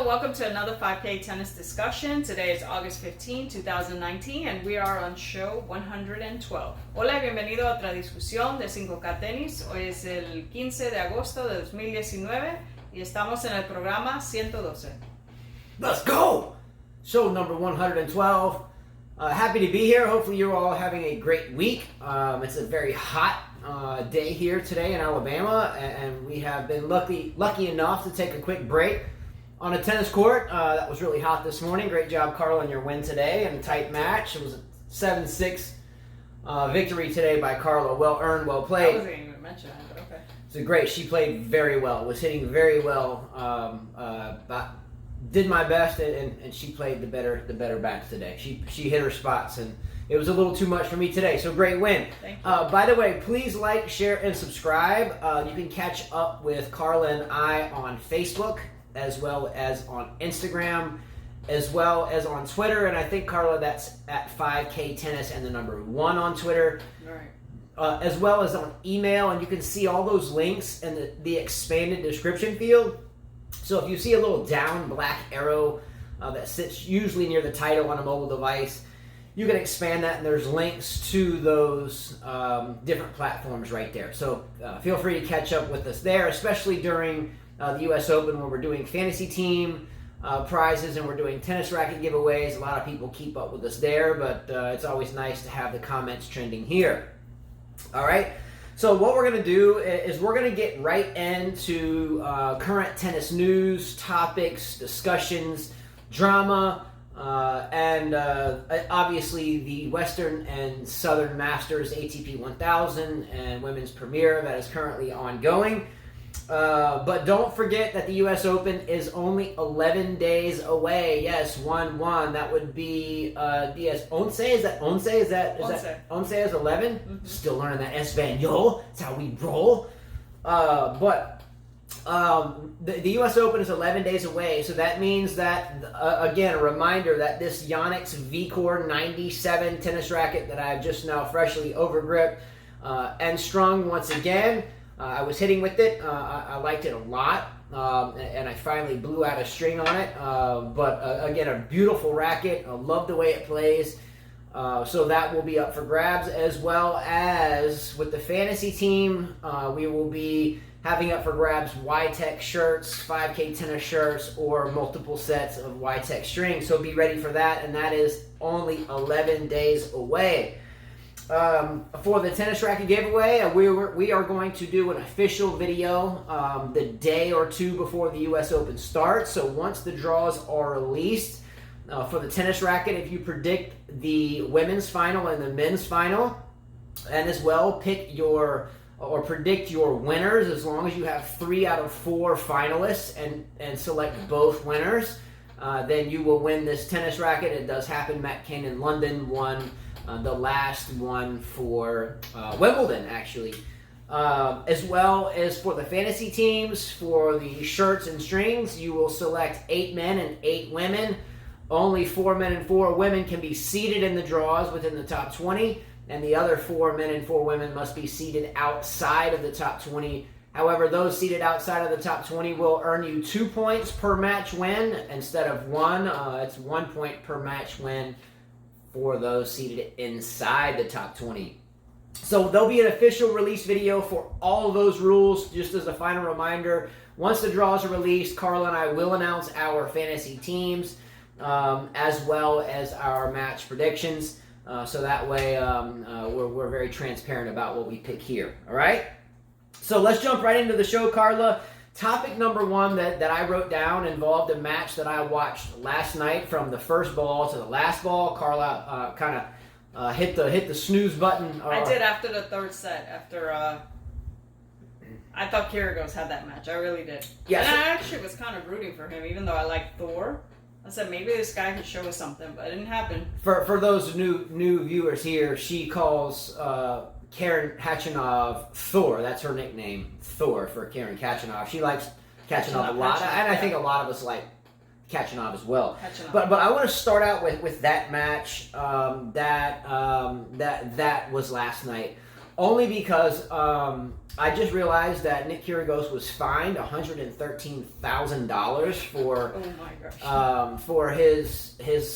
Hello, welcome to another 5K tennis discussion. Today is August 15, 2019, and we are on show 112. Hola y bienvenido a otra discusión de 5K Tenis. Hoy es el 15 de agosto de 2019 y estamos en el programa 112. Let's go! Show number 112. Happy to be here. Hopefully you're all having a great week. It's a very hot day here today in Alabama, and we have been lucky enough to take a quick break on a tennis court. That was really hot this morning. Great job, Carla, in your win today in a tight match. It was a 7-6 victory today by Carla. Well earned, well played. I wasn't even going to mention that, but okay. So great. She played very well. Was hitting very well. Did my best, and she played the better backs today. She hit her spots, and it was a little too much for me today. So great win. Thank you. By the way, please like, share, and subscribe. You can catch up with Carla and I on Facebook, as well as on Instagram, as well as on Twitter. And I think, Carla, that's at 5K Tennis and the number 1 on Twitter. All right. As well as on email. And you can see all those links in the expanded description field. So if you see a little down black arrow that sits usually near the title on a mobile device, you can expand that, and there's links to those different platforms right there. So feel free to catch up with us there, especially during the U.S. Open, where we're doing fantasy team prizes and we're doing tennis racket giveaways. A lot of people keep up with us there, but it's always nice to have the comments trending here. All right. So what we're going to do is we're going to get right into current tennis news, topics, discussions, drama, and obviously the Western and Southern Masters ATP 1000 and Women's Premier that is currently ongoing. But don't forget that the U.S. Open is only 11 days away. Yes, 1-1. That would be yes. Once is that? Once is that? Once is 11. Mm-hmm. Still learning that Espanol. That's how we roll. But the U.S. Open is 11 days away, so that means that again, a reminder that this Yonex V-Core 97 tennis racket that I've just now freshly overgripped and strung once again. I was hitting with it. I liked it a lot, and I finally blew out a string on it. But again, a beautiful racket. I love the way it plays. So that will be up for grabs, as well as with the fantasy team. We will be having up for grabs YTEX shirts, 5K tennis shirts, or multiple sets of YTEX strings. So be ready for that, and that is only 11 days away. For the tennis racket giveaway, we are going to do an official video the day or two before the U.S. Open starts. So once the draws are released for the tennis racket, if you predict the women's final and the men's final, and as well predict your winners, as long as you have 3 out of 4 finalists and select both winners, then you will win this tennis racket. It does happen. Matt Kane in London won the last one for Wimbledon, actually. As well as for the fantasy teams, for the shirts and strings, you will select 8 men and 8 women. Only 4 men and 4 women can be seated in the draws within the top 20, and the other 4 men and 4 women must be seated outside of the top 20. However, those seated outside of the top 20 will earn you 2 points per match win instead of 1. It's 1 point per match win for those seated inside the top 20. So there'll be an official release video for all of those rules. Just as a final reminder, once the draws are released, Carla and I will announce our fantasy teams as well as our match predictions. So that way we're very transparent about what we pick here. All right? So let's jump right into the show, Carla. Topic number 1 that I wrote down involved a match that I watched last night from the first ball to the last ball. Carla kind of hit the snooze button. I did after the third set. After I thought Kyrgios had that match. I really did. Yes. And I actually was kind of rooting for him, even though I like Thor. I said maybe this guy could show us something, but it didn't happen. For those new viewers here, she calls Karen Khachanov Thor. That's her nickname, Thor, for Karen Khachanov. She likes Khachanov a lot, and I think a lot of us like Khachanov as well. But I want to start out with that match that was last night. Only because I just realized that Nick Kyrgios was fined $113,000 for Oh my gosh. for his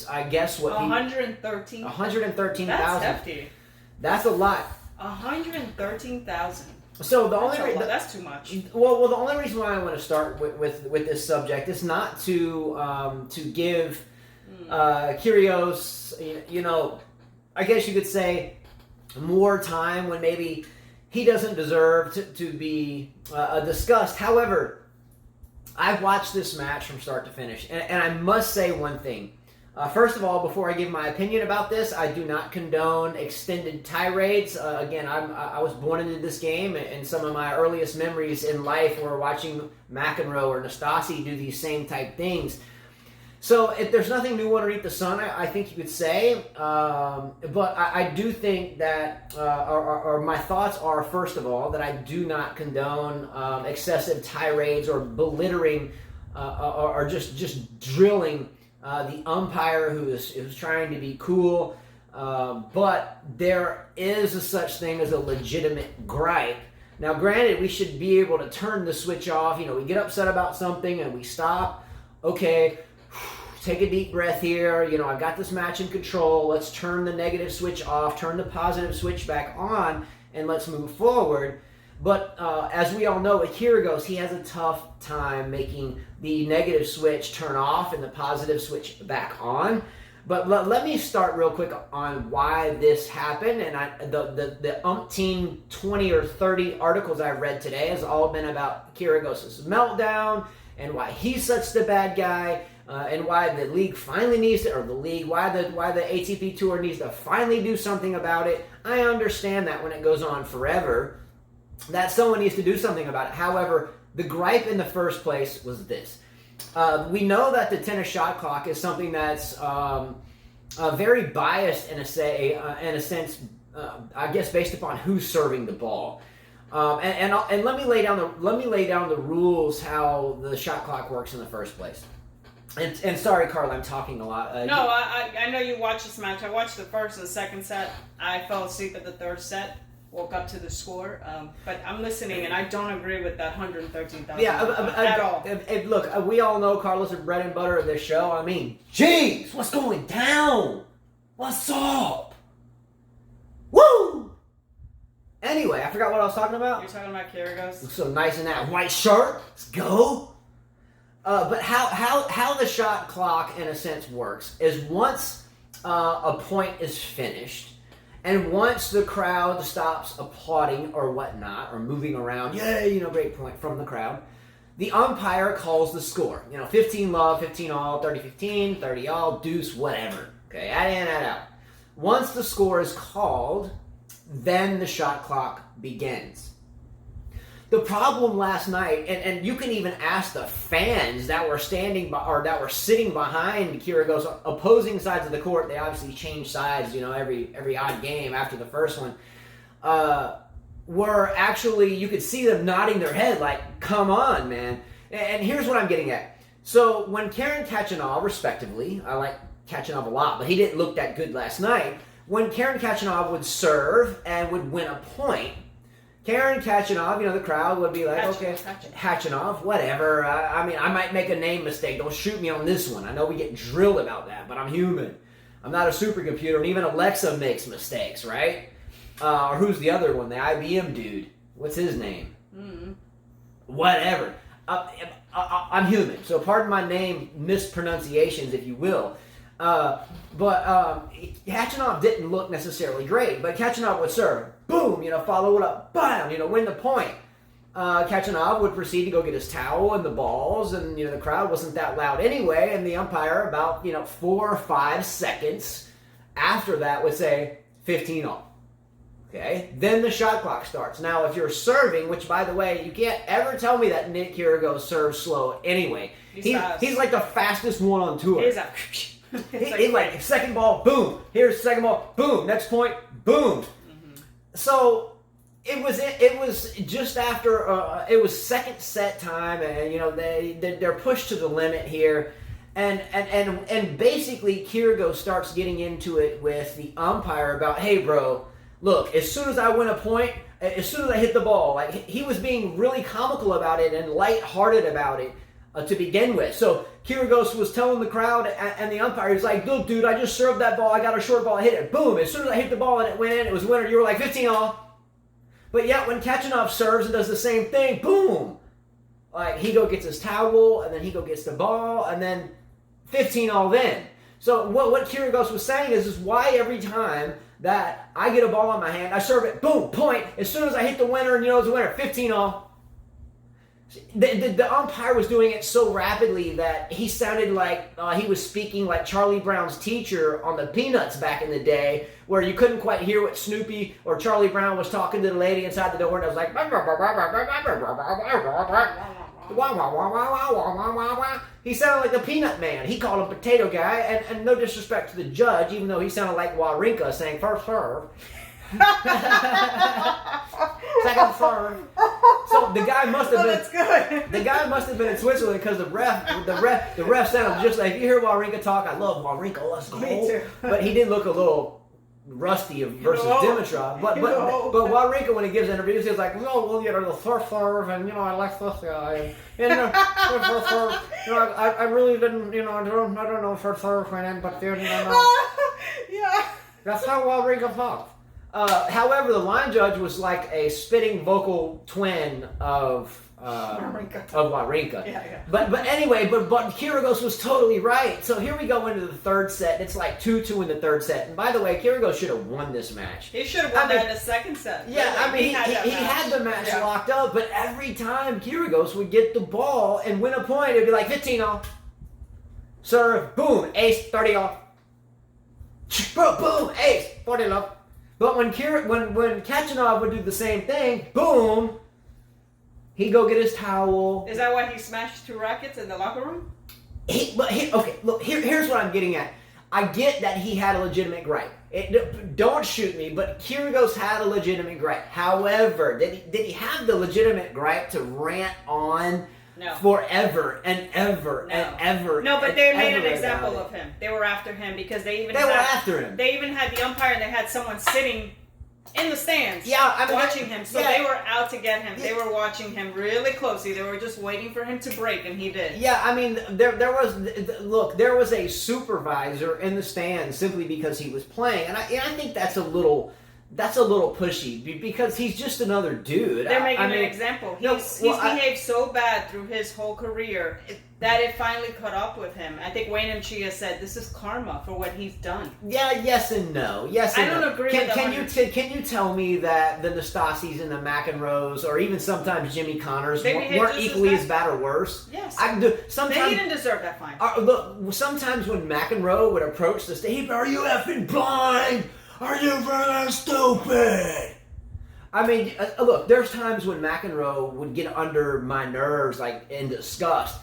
I guess what 113. 113,000. That's hefty. That's a lot. 113,000. So the only that's too much. Well, the only reason why I want to start with this subject is not to give Kyrgios, I guess you could say, more time when maybe he doesn't deserve to be discussed. However, I've watched this match from start to finish, and I must say one thing. First of all, before I give my opinion about this, I do not condone extended tirades. Again, I was born into this game, and some of my earliest memories in life were watching McEnroe or Nastase do these same type things. So if there's nothing new underneath the sun, I think you could say. But I do think that, or my thoughts are, first of all, that I do not condone excessive tirades or belittling or just drilling the umpire who is trying to be cool. But there is a such thing as a legitimate gripe. Now, granted, we should be able to turn the switch off. We get upset about something and we stop. Okay, take a deep breath here. I've got this match in control. Let's turn the negative switch off, turn the positive switch back on, and let's move forward. But as we all know, with Kyrgios, he has a tough time making the negative switch turn off and the positive switch back on. But let me start real quick on why this happened. And the umpteen 20 or 30 articles I've read today has all been about Kyrgios' meltdown and why he's such the bad guy, and why the league finally needs to, or the league, why the ATP Tour needs to finally do something about it. I understand that when it goes on forever, that someone needs to do something about it. However, the gripe in the first place was this. We know that the tennis shot clock is something that's very biased in a sense, I guess, based upon who's serving the ball. And let me lay down the rules how the shot clock works in the first place. And sorry, Carl, I'm talking a lot. No, I know you watched this match. I watched the first and the second set. I fell asleep at the third set. Woke up to the score, but I'm listening, and I don't agree with that 113,000 at all. Look, we all know Carlos is bread and butter of this show. I mean, jeez, what's going down? What's up? Woo! Anyway, I forgot what I was talking about. You're talking about Kyrgios. So nice in that white shirt. Let's go. But how the shot clock, in a sense, works is once a point is finished, and once the crowd stops applauding or whatnot, or moving around, yay, great point from the crowd, the umpire calls the score. 15 love, 15 all, 30-15, 30 all, deuce, whatever. Okay, add in, add out. Once the score is called, then the shot clock begins. The problem last night, and you can even ask the fans that were standing by, or that were sitting behind Kyrgios, opposing sides of the court. They obviously change sides, every odd game after the first one. Were actually, you could see them nodding their head like, "Come on, man!" And here's what I'm getting at. So when Karen Khachanov, respectively, I like Khachanov a lot, but he didn't look that good last night. When Karen Khachanov would serve and would win a point, Karen Khachanov, the crowd would be like, okay, Khachanov, whatever. I might make a name mistake. Don't shoot me on this one. I know we get drilled about that, but I'm human. I'm not a supercomputer, and even Alexa makes mistakes, right? Or who's the other one? The IBM dude. What's his name? Mm-hmm. Whatever. I'm human, so pardon my name mispronunciations, if you will. But Khachanov didn't look necessarily great, but Khachanov would serve. Boom, follow it up. Bam, win the point. Khachanov would proceed to go get his towel and the balls, and the crowd wasn't that loud anyway, and the umpire about 4 or 5 seconds after that would say 15 all. Okay, then the shot clock starts. Now, if you're serving, which by the way, you can't ever tell me that Nick Kyrgios serves slow anyway. He's like the fastest one on tour. He's like second ball, boom. Here's second ball, boom. Next point, boom. Mm-hmm. So it was just after it was second set time, and they're pushed to the limit here, and basically Kyrgios starts getting into it with the umpire about, hey bro, look, as soon as I win a point, as soon as I hit the ball, like he was being really comical about it and lighthearted about it to begin with. So Kyrgios was telling the crowd and the umpire, he's like, look, dude, I just served that ball. I got a short ball. I hit it. Boom. As soon as I hit the ball and it went in, it was winner. You were like 15-all. But yet when Kachanov serves and does the same thing, boom. Like he gets his towel and then he gets the ball and then 15-all then. So what Kyrgios was saying is why every time that I get a ball in my hand, I serve it, boom, point. As soon as I hit the winner and it's a winner, 15-all. The umpire was doing it so rapidly that he sounded like he was speaking like Charlie Brown's teacher on the Peanuts back in the day, where you couldn't quite hear what Snoopy or Charlie Brown was talking to the lady inside the door, and it was like, he sounded like the Peanut Man. He called him Potato Guy, and no disrespect to the judge, even though he sounded like Wawrinka saying first serve. Second serve. So the guy must have been. That's good. The guy must have been in Switzerland because the ref sounded just like, if you hear Wawrinka talk, I love Wawrinka. Let's go. Me too. But he did look a little rusty versus Dimitrov. But Wawrinka, when he gives interviews, he's like, well, the first serve, and I like this guy. And first serve, I really didn't, I don't know first serve went in, but Yeah. That's how Wawrinka talks. However, the line judge was like a spitting vocal twin of Wawrinka. Yeah. But anyway, but Kyrgios was totally right. So here we go into the third set. It's like 2-2 in the third set. And by the way, Kyrgios should have won this match. He should have won that in the second set. Yeah, he had the match locked up, but every time Kyrgios would get the ball and win a point, it'd be like 15-all. Serve, boom, ace, 30-all. Boom, ace, 40-all. But when Kachanov would do the same thing, boom, he'd go get his towel. Is that why he smashed 2 rackets in the locker room? Okay, look, here's what I'm getting at. I get that he had a legitimate gripe. Don't shoot me, but Kyrgios had a legitimate gripe. However, did he have the legitimate gripe to rant on forever and ever and ever? No, but they made an example of him. They were after him because they even had the umpire and they had someone sitting in the stands watching him. So they were out to get him. They were watching him really closely. They were just waiting for him to break, and he did. Yeah, I mean, there was a supervisor in the stands simply because he was playing, and I think that's a little pushy because he's just another dude. They're making an example. He's behaved so bad through his whole career that it finally caught up with him. I think Wayne and Chia said this is karma for what he's done. Yeah, yes and no. I don't agree with that. Can you tell me that the Nastasis and the McEnroes, or even sometimes Jimmy Connors, weren't equally as bad or worse? Yes. They didn't deserve that fine. Look, sometimes when McEnroe would approach the stage, are you effing blind? Are you really stupid? I mean, look, there's times when McEnroe would get under my nerves, like, in disgust.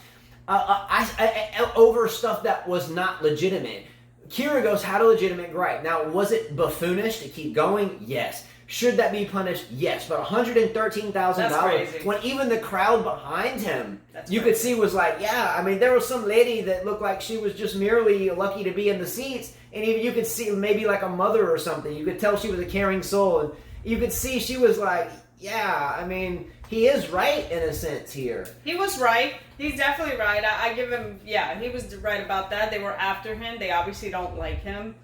Over stuff that was not legitimate. Kyrgios had a legitimate gripe. Now, was it buffoonish to keep going? Yes. Should that be punished? Yes. But $113,000, when even the crowd behind him, you could see was like, I mean, there was some lady that looked like she was just merely lucky to be in the seats. And even you could see maybe like a mother or something. You could tell she was a caring soul. And you could see she was like, I mean, he is right in a sense here. He was right. He's definitely right. I give him, he was right about that. They were after him. They obviously don't like him.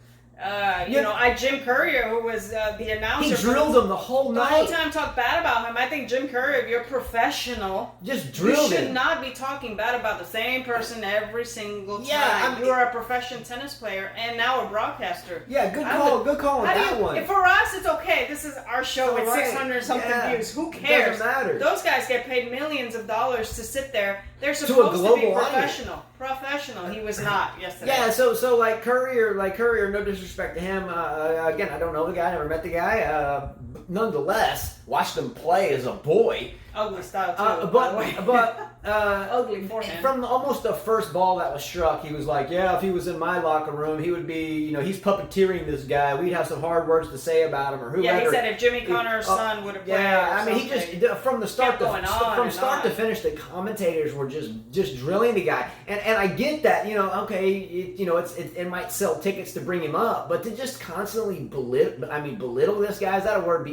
Jim Courier, who was the announcer, he drilled him the whole night. The whole time talked bad about him. I think Jim Courier, if you're professional, just drilled him. You should not be talking bad about the same person every single time. I mean, you are a professional tennis player and now a broadcaster. Yeah, good call on that one. For us, it's okay. This is our show with 600 something views. Who cares? It doesn't matter. Those guys get paid millions of dollars to sit there. They're supposed to be professional. Professional. He was not yesterday. Yeah, so like Courier, no disrespect to him. Again, I don't know the guy, never met the guy. Nonetheless, watched him play as a boy. Ugly style too. But ugly forehand. From almost the first ball that was struck, he was like, "Yeah, if he was in my locker room, he would be, he's puppeteering this guy. We'd have some hard words to say about him or whoever." Yeah, he said if Jimmy Connor's son would have played. Yeah, I mean, he just from the start to finish, the commentators were just drilling the guy, and I get that, okay, it might sell tickets to bring him up, but to just constantly belittle this guy, is that a word?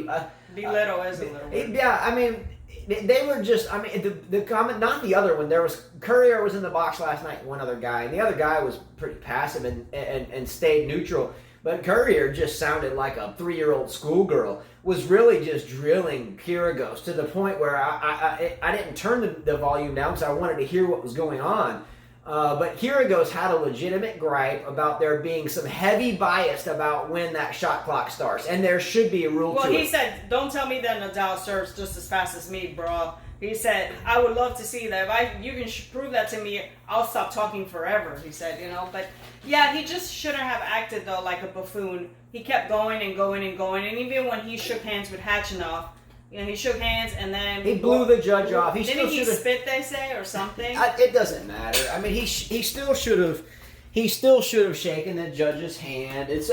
Belittle is a little word. Yeah, I mean. They were just, the comment, not the other one. There was, Courier was in the box last night, one other guy, and the other guy was pretty passive and stayed neutral. But Courier just sounded like a 3-year-old schoolgirl, was really just drilling Kyrgios to the point where I didn't turn the volume down because I wanted to hear what was going on. But Kyrgios had a legitimate gripe about there being some heavy bias about when that shot clock starts, and there should be a rule to it. Well, he said, "Don't tell me that Nadal serves just as fast as me, bro." He said, "I would love to see that. If you can prove that to me, I'll stop talking forever." He said, But yeah, he just shouldn't have acted though like a buffoon. He kept going and going and going, and even when he shook hands with Khachanov. He shook hands and then he blew the judge off. Didn't he spit, they say, or something? It doesn't matter. I mean, he still should have. He still should have shaken the judge's hand. It's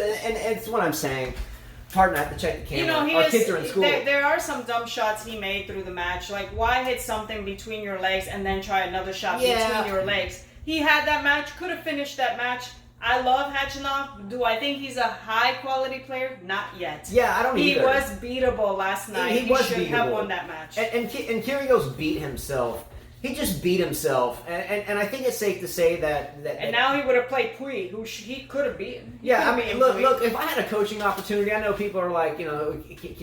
what I'm saying. Pardon, I have to check the camera. Our kids are in school. There are some dumb shots he made through the match. Like, why hit something between your legs and then try another shot between your legs? He had that match. Could have finished that match. I love Khachanov. Do I think he's a high-quality player? Not yet. Yeah, I don't either. He was beatable last night. He should have won that match. And Kyrgios beat himself. He just beat himself. And I think it's safe to say that and now he would have played Pui, who he could have beaten. Yeah, I mean, look. If I had a coaching opportunity, I know people are like, can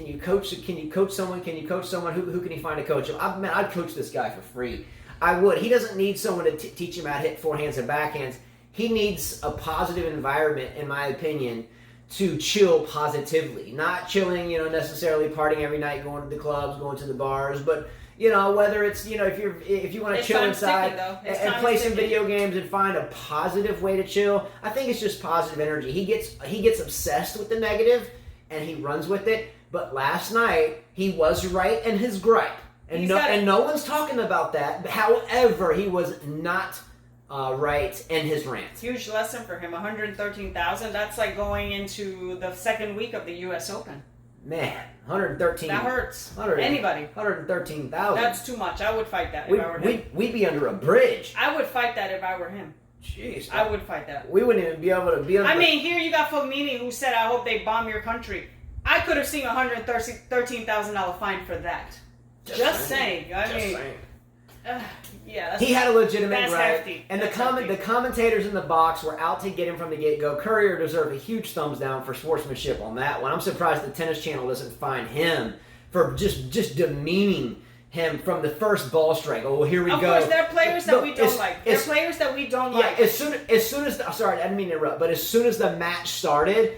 you coach? Can you coach someone? Can you coach someone? Who can you find to coach him? I'd coach this guy for free. I would. He doesn't need someone to teach him how to hit forehands and backhands. He needs a positive environment, in my opinion, to chill positively. Not chilling, necessarily partying every night, going to the clubs, going to the bars, but whether it's if you want to chill inside and play some video games and find a positive way to chill. I think it's just positive energy. He gets obsessed with the negative and he runs with it. But last night he was right in his gripe, and no one's talking about that. However, he was not. Right in his rant. Huge lesson for him. 113,000. That's like going into the second week of the U.S. Open. Man, 113. That hurts. Anybody. 113,000. That's too much. I would fight that if I were him. We'd be under a bridge. I would fight that if I were him. Jeez. I would fight that. We wouldn't even be able to be under. I mean, here you got Fognini who said, "I hope they bomb your country." I could have seen a $113,000 fine for that. Just saying. Yeah, he had a legitimate gripe, hefty. And the commentators in the box were out to get him from the get-go. Courier deserved a huge thumbs down for sportsmanship on that one. I'm surprised the Tennis Channel doesn't find him for just demeaning him from the first ball strike. Oh, well, here we go. Of course, there are players that we don't like. There are players that we don't like. As soon as sorry, I didn't mean to interrupt, but as soon as the match started,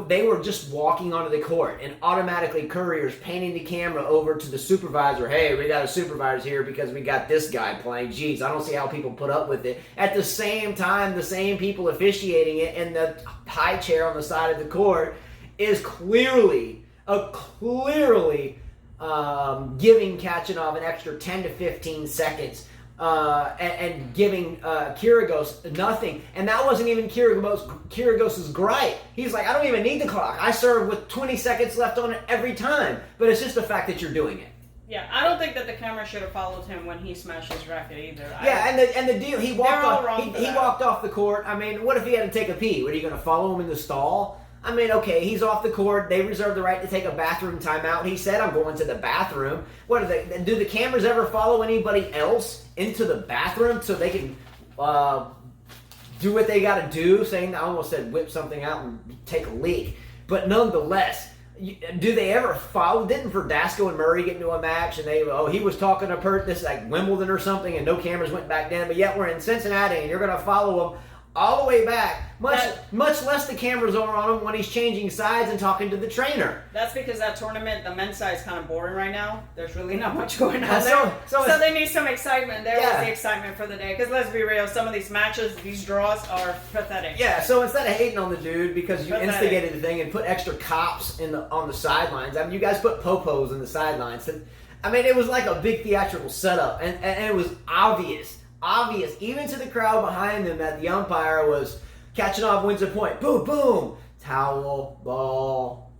they were just walking onto the court, and automatically Courier's painting the camera over to the supervisor. Hey, we got a supervisor here because we got this guy playing. Jeez, I don't see how people put up with it. At the same time, the same people officiating it in the high chair on the side of the court is clearly giving Khachanov an extra 10 to 15 seconds. And giving Kyrgios nothing. And that wasn't even Kyrgios' gripe. He's like, I don't even need the clock. I serve with 20 seconds left on it every time. But it's just the fact that you're doing it. Yeah, I don't think that the camera should have followed him when he smashed his racket either. And the deal, he walked off the court. I mean, what if he had to take a pee? Were you going to follow him in the stall? I mean, okay, he's off the court. They reserve the right to take a bathroom timeout. He said, I'm going to the bathroom. Do the cameras ever follow anybody else into the bathroom so they can do what they got to do? I almost said whip something out and take a leak. But nonetheless, do they ever follow? Didn't Verdasco and Murray get into a match and he was talking to this like Wimbledon or something and no cameras went back then? But yet we're in Cincinnati and you're going to follow him all the way back. Much less the cameras are on him when he's changing sides and talking to the trainer. That's because that tournament, the men's side, is kind of boring right now. There's really not much going on So- there. so So they need some excitement. There Yeah. was the excitement for the day. Because let's be real, some of these matches, these draws are pathetic. Yeah, so instead of hating on the dude because you Pathetic. instigated the thing and put extra cops on the sidelines, I mean, you guys put popos in the sidelines. And, I mean, it was like a big theatrical setup, and it was obvious, even to the crowd behind them, that the umpire was catching off, wins a point, boom, boom, towel, ball,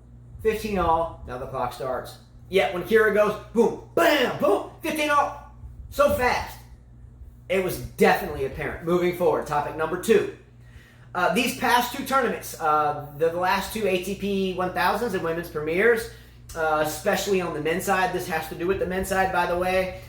15 all, now the clock starts. Yet when Kyrgios goes, boom, bam, boom, 15 all, so fast. It was definitely apparent. Moving forward, topic number 2. These past 2 tournaments, the last 2 ATP 1000s and women's premieres, especially on the men's side, this has to do with the men's side, by the way,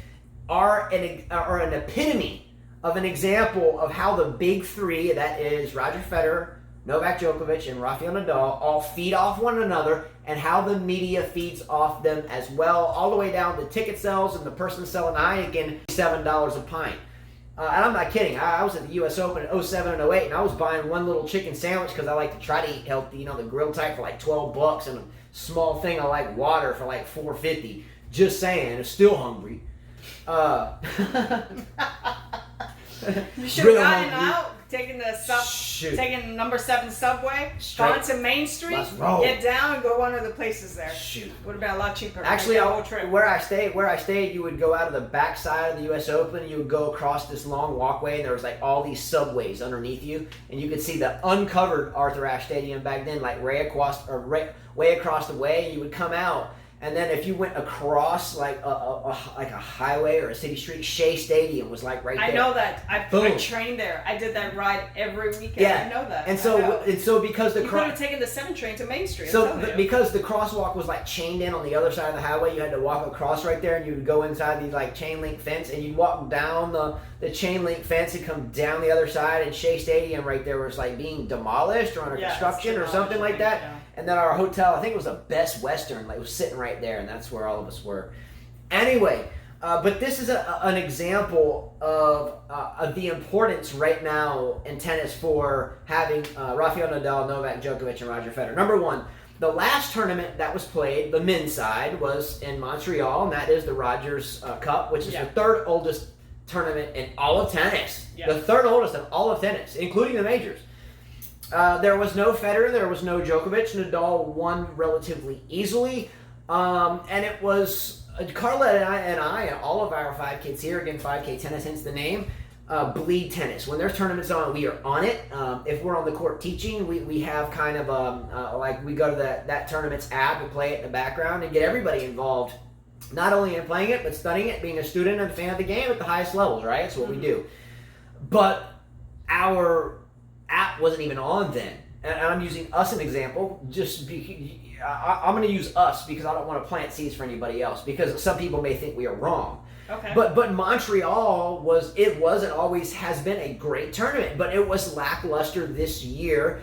are an epitome of an example of how the big 3, that is Roger Federer, Novak Djokovic, and Rafael Nadal, all feed off one another, and how the media feeds off them as well, all the way down to ticket sales and the person selling Heineken $7 a pint. And I'm not kidding. I was at the U.S. Open in 07 and 08, and I was buying one little chicken sandwich because I like to try to eat healthy, the grill type for like $12, and a small thing I like water for like $4.50. Just saying, I'm still hungry. You should Real have gotten hungry. out, Shoot. taking number 7 subway, Straight. gone to Main Street, Let's roll. get down and go one of the places there. Shoot. Would have been a lot cheaper. Actually, Make that whole trip. where I stayed, you would go out of the back side of the U.S. Open, and you would go across this long walkway, and there was like all these subways underneath you, and you could see the uncovered Arthur Ashe Stadium back then, like way across the way, and you would come out. And then if you went across like a highway or a city street, Shea Stadium was like right there. I know that. I Boom. trained there. I did that ride every weekend. Yeah. I know that. And I know. so because the You could have taken the 7 train to Main Street. I'm telling you. because the crosswalk was like chained in on the other side of the highway, you had to walk across right there, and you would go inside these like chain link fence, and you'd walk down the chain link fence and come down the other side, and Shea Stadium right there was like being demolished or under Yeah, construction it's or something like demolished, that. yeah. And then our hotel, I think it was a Best Western, like was sitting right there, and that's where all of us were. Anyway, but this is an example of the importance right now in tennis for having Rafael Nadal, Novak Djokovic, and Roger Federer. Number 1, the last tournament that was played, the men's side, was in Montreal, and that is the Rogers Cup, which is the 3rd oldest tournament in all of tennis. Yeah. The 3rd oldest in all of tennis, including the majors. There was no Federer, there was no Djokovic. Nadal won relatively easily, and it was Carla and I and all of our 5 kids here, again 5K tennis, hence the name, bleed tennis. When there's tournaments on, we are on it. If we're on the court teaching, we have kind of like we go to that tournament's app and play it in the background and get everybody involved, not only in playing it but studying it, being a student and a fan of the game at the highest levels. Right, that's what we do. But our app wasn't even on then, and I'm using us as an example. I'm going to use us because I don't want to plant seeds for anybody else, because some people may think we are wrong. Okay. But Montreal was and always has been a great tournament, but it was lackluster this year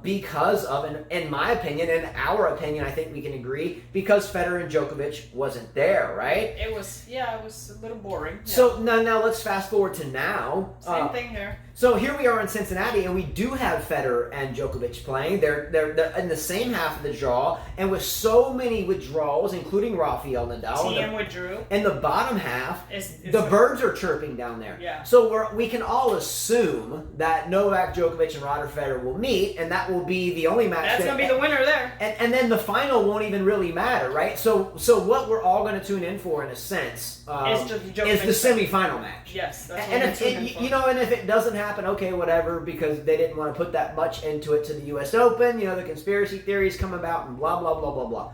because of, in my opinion, in our opinion, I think we can agree, because Federer and Djokovic wasn't there, right? It was a little boring. Yeah. So now let's fast forward to now. Same thing here. So here we are in Cincinnati, and we do have Federer and Djokovic playing. They're in the same half of the draw, and with so many withdrawals, including Rafael Nadal. TM withdrew. In the bottom half, It's the birds are chirping down there. Yeah. So we can all assume that Novak Djokovic and Roger Federer will meet, and that will be the only match. That's going to be the winner there. And then the final won't even really matter, right? So what we're all going to tune in for, in a sense, is the semifinal match. Yes, that's And what if we're tuning for. and if it doesn't happen, okay, whatever, because they didn't want to put that much into it to the U.S. Open. The conspiracy theories come about and blah blah blah blah blah.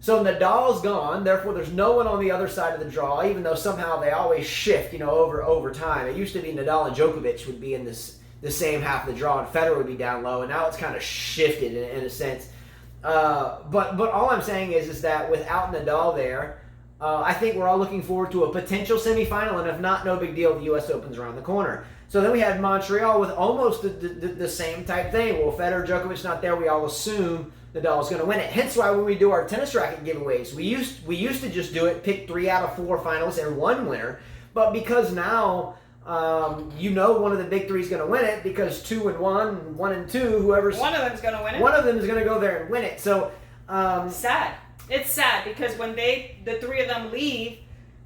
So Nadal's gone, therefore there's no one on the other side of the draw, even though somehow they always shift, over time. It used to be Nadal and Djokovic would be in the same half of the draw, and Federer would be down low, and now it's kind of shifted in a sense. But all I'm saying is that without Nadal there, I think we're all looking forward to a potential semifinal, and if not, no big deal. The U.S. Open's around the corner. So then we had Montreal with almost the same type thing. Well, Federer, Djokovic not there, we all assume Nadal's going to win it. Hence why when we do our tennis racket giveaways, we used to just do it, pick 3 out of 4 finalists and 1 winner. But because now you know one of the big three is going to win it because 2 and 1, 1 and 2, whoever's one of them's going to win it. One of them is going to go there and win it. So sad. It's sad because when the three of them leave,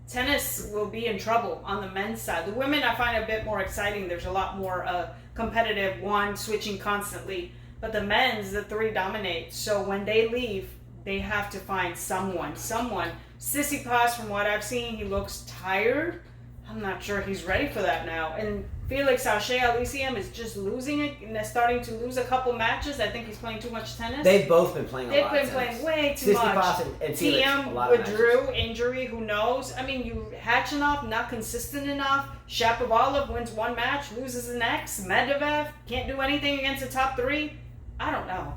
tennis will be in trouble on the men's side. The women I find a bit more exciting. There's a lot more competitive, one switching constantly. But the men's, the three dominate. So when they leave, they have to find someone. Tsitsipas, from what I've seen, he looks tired. I'm not sure he's ready for that now. And Felix Auger-Aliassime is just losing it and they're starting to lose a couple matches. I think he's playing too much tennis. They've both been playing a lot. They've been playing way too much. And Felix, TM withdrew, injury, who knows? I mean, you Khachanov, not consistent enough. Shapovalov wins one match, loses the next. Medvedev can't do anything against the top three. I don't know.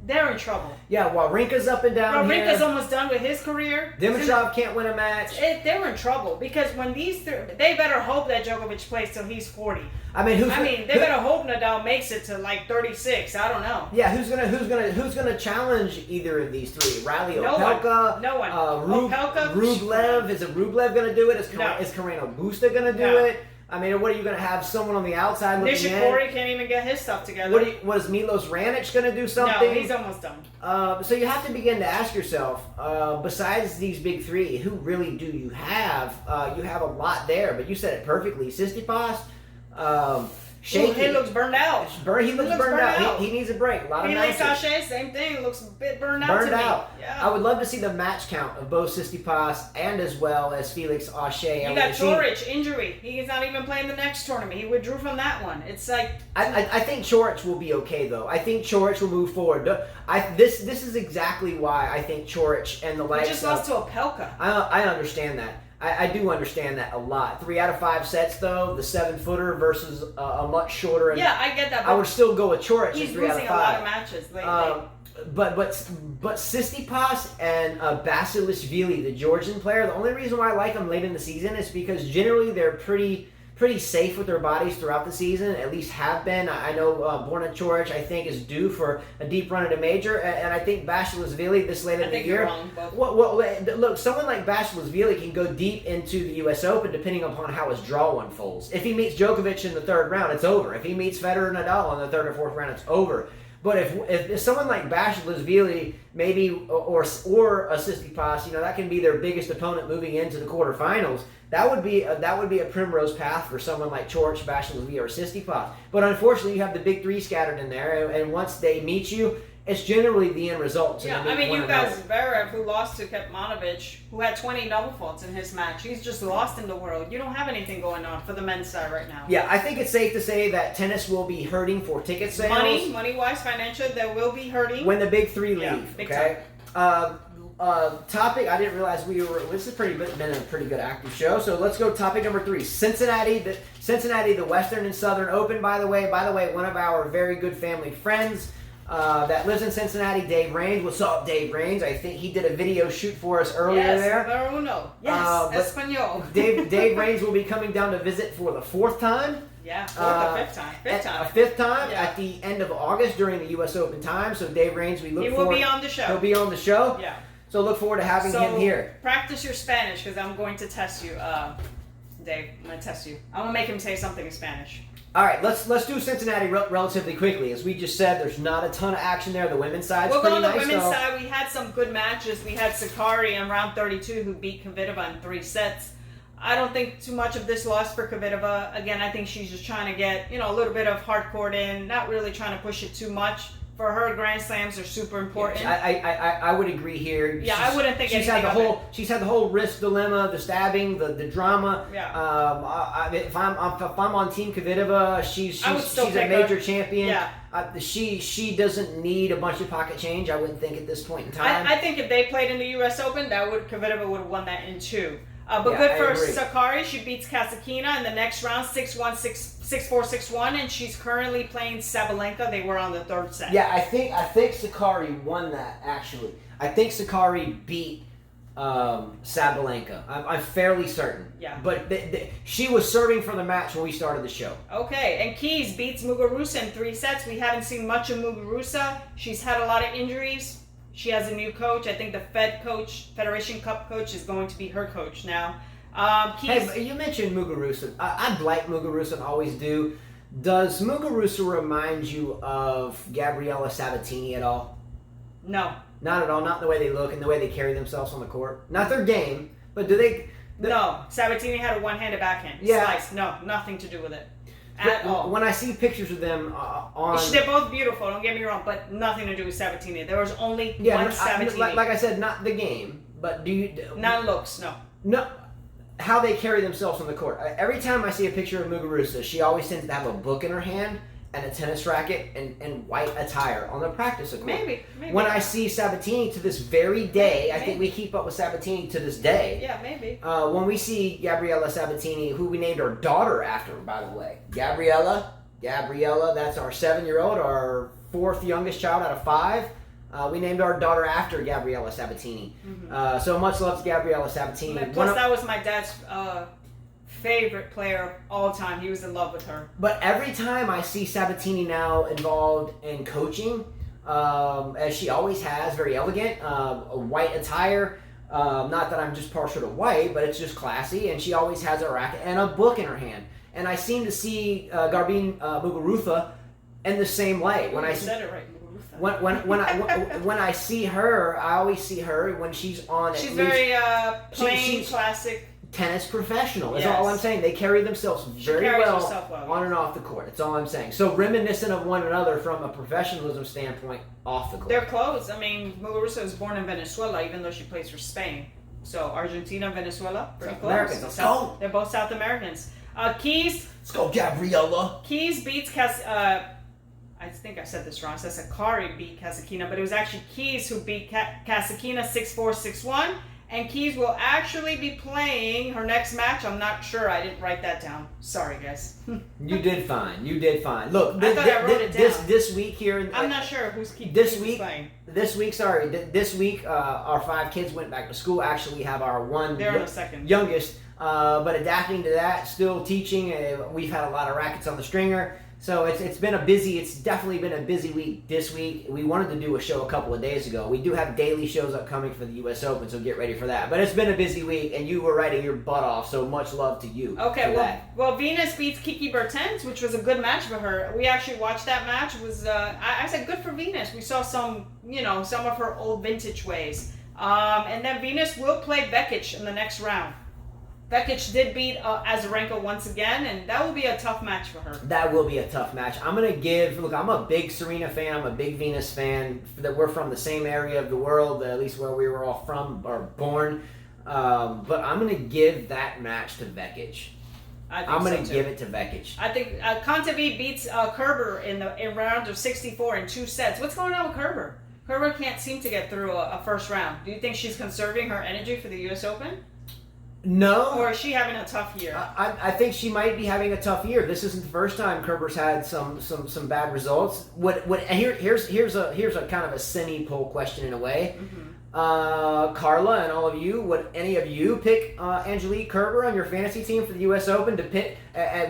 They're in trouble. Yeah, Wawrinka's up and down here. Wawrinka's almost done with his career. Dimitrov can't win a match. They're in trouble because when these three, they better hope that Djokovic plays till he's 40. They better hope Nadal makes it to like 36. I don't know. Yeah, who's gonna challenge either of these three? Riley Opelka? No one. Opelka? Rublev? Is Rublev gonna do it? Is Carreno Busta gonna do it? I mean, what are you going to have someone on the outside looking in? Nishikori can't even get his stuff together. What is Milos Raonic going to do something? No, he's almost done. So you have to begin to ask yourself, besides these big three, who really do you have? You have a lot there, but you said it perfectly. Tsitsipas, shaky. He looks burned out. He looks burned out. He needs a break. A lot of matches. Felix Auger, same thing. Looks a bit burned out to me. Yeah. I would love to see the match count of both Tsitsipas and as well as Felix Auger. You got Coric, injury. He's not even playing the next tournament. He withdrew from that one. It's like... I think Coric will be okay, though. I think Coric will move forward. This is exactly why I think Coric and the likes... He just lost to Opelka. I understand that. I do understand that a lot. 3 out of 5 sets, though. The 7-footer versus a much shorter. Yeah, I get that. I would still go with Coric. He's 3 out of 5. losing a lot of matches lately. But Tsitsipas and Basilashvili, the Georgian player, the only reason why I like them late in the season is because generally they're pretty safe with their bodies throughout the season, at least have been. I know Borna Coric, I think, is due for a deep run at a major, and I think Basilashvili this late in the year. Look, someone like Basilashvili can go deep into the U.S. Open depending upon how his draw unfolds. If he meets Djokovic in the 3rd round, it's over. If he meets Federer and Nadal in the 3rd or 4th round, it's over. But if someone like Basilashvili, maybe or a Tsitsipas, that can be their biggest opponent moving into the quarterfinals. That would be a primrose path for someone like Coric, Basilashvili, or Tsitsipas. But unfortunately, you have the big three scattered in there, and once they meet you, it's generally the end result. Yeah, I mean, you guys, Zverev, who lost to Kecmanovic, who had 20 double faults in his match. He's just lost in the world. You don't have anything going on for the men's side right now. Yeah, I think it's safe to say that tennis will be hurting for ticket sales. Money-wise, financial, they will be hurting. When the big three leave, yeah, big okay? Topic, I didn't realize this has been a pretty good active show, so let's go topic number 3. Cincinnati, the Western and Southern Open, by the way, one of our very good family friends that lives in Cincinnati, Dave Rains. What's up, Dave Rains? I think he did a video shoot for us earlier there. Yes, Espanol. Dave Rains will be coming down to visit for the 4th time. Yeah, 4th or 5th time. A 5th time at the end of August during the U.S. Open time. So Dave Rains, he will be on the show. He'll be on the show. Yeah. So look forward to having him here. Practice your Spanish because I'm going to test you, Dave. I'm going to test you. I'm going to make him say something in Spanish. All right, let's do Cincinnati relatively quickly. As we just said, there's not a ton of action there. The women's side's pretty nice. We'll go on the women's side. We had some good matches. We had Sakari in round 32 who beat Kvitova in 3 sets. I don't think too much of this loss for Kvitova. Again, I think she's just trying to get a little bit of hard court in, not really trying to push it too much. For her, Grand Slams are super important. Yeah, I would agree here. Yeah, I wouldn't think anything of it. She's had the whole risk dilemma, the stabbing, the drama. Yeah. If I'm on Team Kvitova, she's a major champion. Yeah. She doesn't need a bunch of pocket change. I wouldn't think at this point in time. I think if they played in the U.S. Open, Kvitova would have won that in 2. But good for Sakari. She beats Kasatkina in the next round, 6-1, 6-4, 6-1, and she's currently playing Sabalenka. They were on the 3rd set. Yeah, I think Sakari won that, actually. I think Sakari beat Sabalenka. I'm fairly certain. Yeah. But she was serving for the match when we started the show. Okay, and Keys beats Muguruza in 3 sets. We haven't seen much of Muguruza. She's had a lot of injuries. She has a new coach. I think the Federation Cup coach is going to be her coach now. Keys. Hey, you mentioned Muguruza. I like Muguruza and always do. Does Muguruza remind you of Gabriela Sabatini at all? No. Not at all. Not the way they look and the way they carry themselves on the court. Not their game, but do they? No. Sabatini had a one-handed backhand. Yeah. Slice. No, nothing to do with it. At all. When I see pictures of them on... They're both beautiful, don't get me wrong, but nothing to do with Sabatini. There was only one Sabatini. Like I said, not the game, but do you... Not looks, no. No. How they carry themselves on the court. Every time I see a picture of Muguruza, she always tends to have a book in her hand and a tennis racket and white attire on the practice court. Maybe. When I see Sabatini to this very day, I think we keep up with Sabatini to this day. Yeah, maybe. When we see Gabriela Sabatini, who we named our daughter after, by the way. Gabriela, that's our 7-year-old, our 4th youngest child out of 5. We named our daughter after Gabriela Sabatini. Mm-hmm. So much love to Gabriela Sabatini. Plus, that was my dad's favorite player of all time. He was in love with her. But every time I see Sabatini now involved in coaching, as she always has, very elegant, a white attire. Not that I'm just partial to white, but it's just classy. And she always has a racket and a book in her hand. And I seem to see Garbine Muguruza in the same way. When I said it right. When I see her, I always see her when she's on. She's very plain, classic. Tennis professional is all I'm saying. They carry themselves very well on and off the court. That's all I'm saying. So reminiscent of one another from a professionalism standpoint off the court. They're close. I mean, Muguruza was born in Venezuela, even though she plays for Spain. So Argentina, Venezuela, pretty close. Americans, let's go. They're both South Americans. Keys. Let's go, Gabriela. Keys beats I think I said this wrong. It says Sakari beat Kasatkina, but it was actually Keys who beat Kasatkina 6-4, 6-1. And Keys will actually be playing her next match. I'm not sure. I didn't write that down. Sorry, guys. You did fine. Look, I wrote it down. This week here. I'm not sure who's Keys playing. This week, our 5 kids went back to school. Actually, we have our one youngest. But adapting to that, still teaching. We've had a lot of rackets on the stringer. So it's definitely been a busy week this week. We wanted to do a show a couple of days ago. We do have daily shows upcoming for the U.S. Open, so get ready for that. But it's been a busy week, and you were writing your butt off, so much love to you. Okay, well, Venus beats Kiki Bertens, which was a good match for her. We actually watched that match. It was I said good for Venus. We saw some of her old vintage ways. And then Venus will play Bekic in the next round. Bekic did beat Azarenka once again, and that will be a tough match for her. That will be a tough match. I'm a big Serena fan. I'm a big Venus fan. That we're from the same area of the world, at least where we were all from or born. But I'm going to give that match to Bekic. I'm going to give it to Bekic. I think Kontaveit beats Kerber in round of 64 in 2 sets. What's going on with Kerber? Kerber can't seem to get through a first round. Do you think she's conserving her energy for the U.S. Open? No. Or is she having a tough year? I think she might be having a tough year. This isn't the first time Kerber's had some bad results. Here's a kind of a semi-poll question in a way. Mm-hmm. Carla and all of you, would any of you pick Angelique Kerber on your fantasy team for the U.S. Open to pick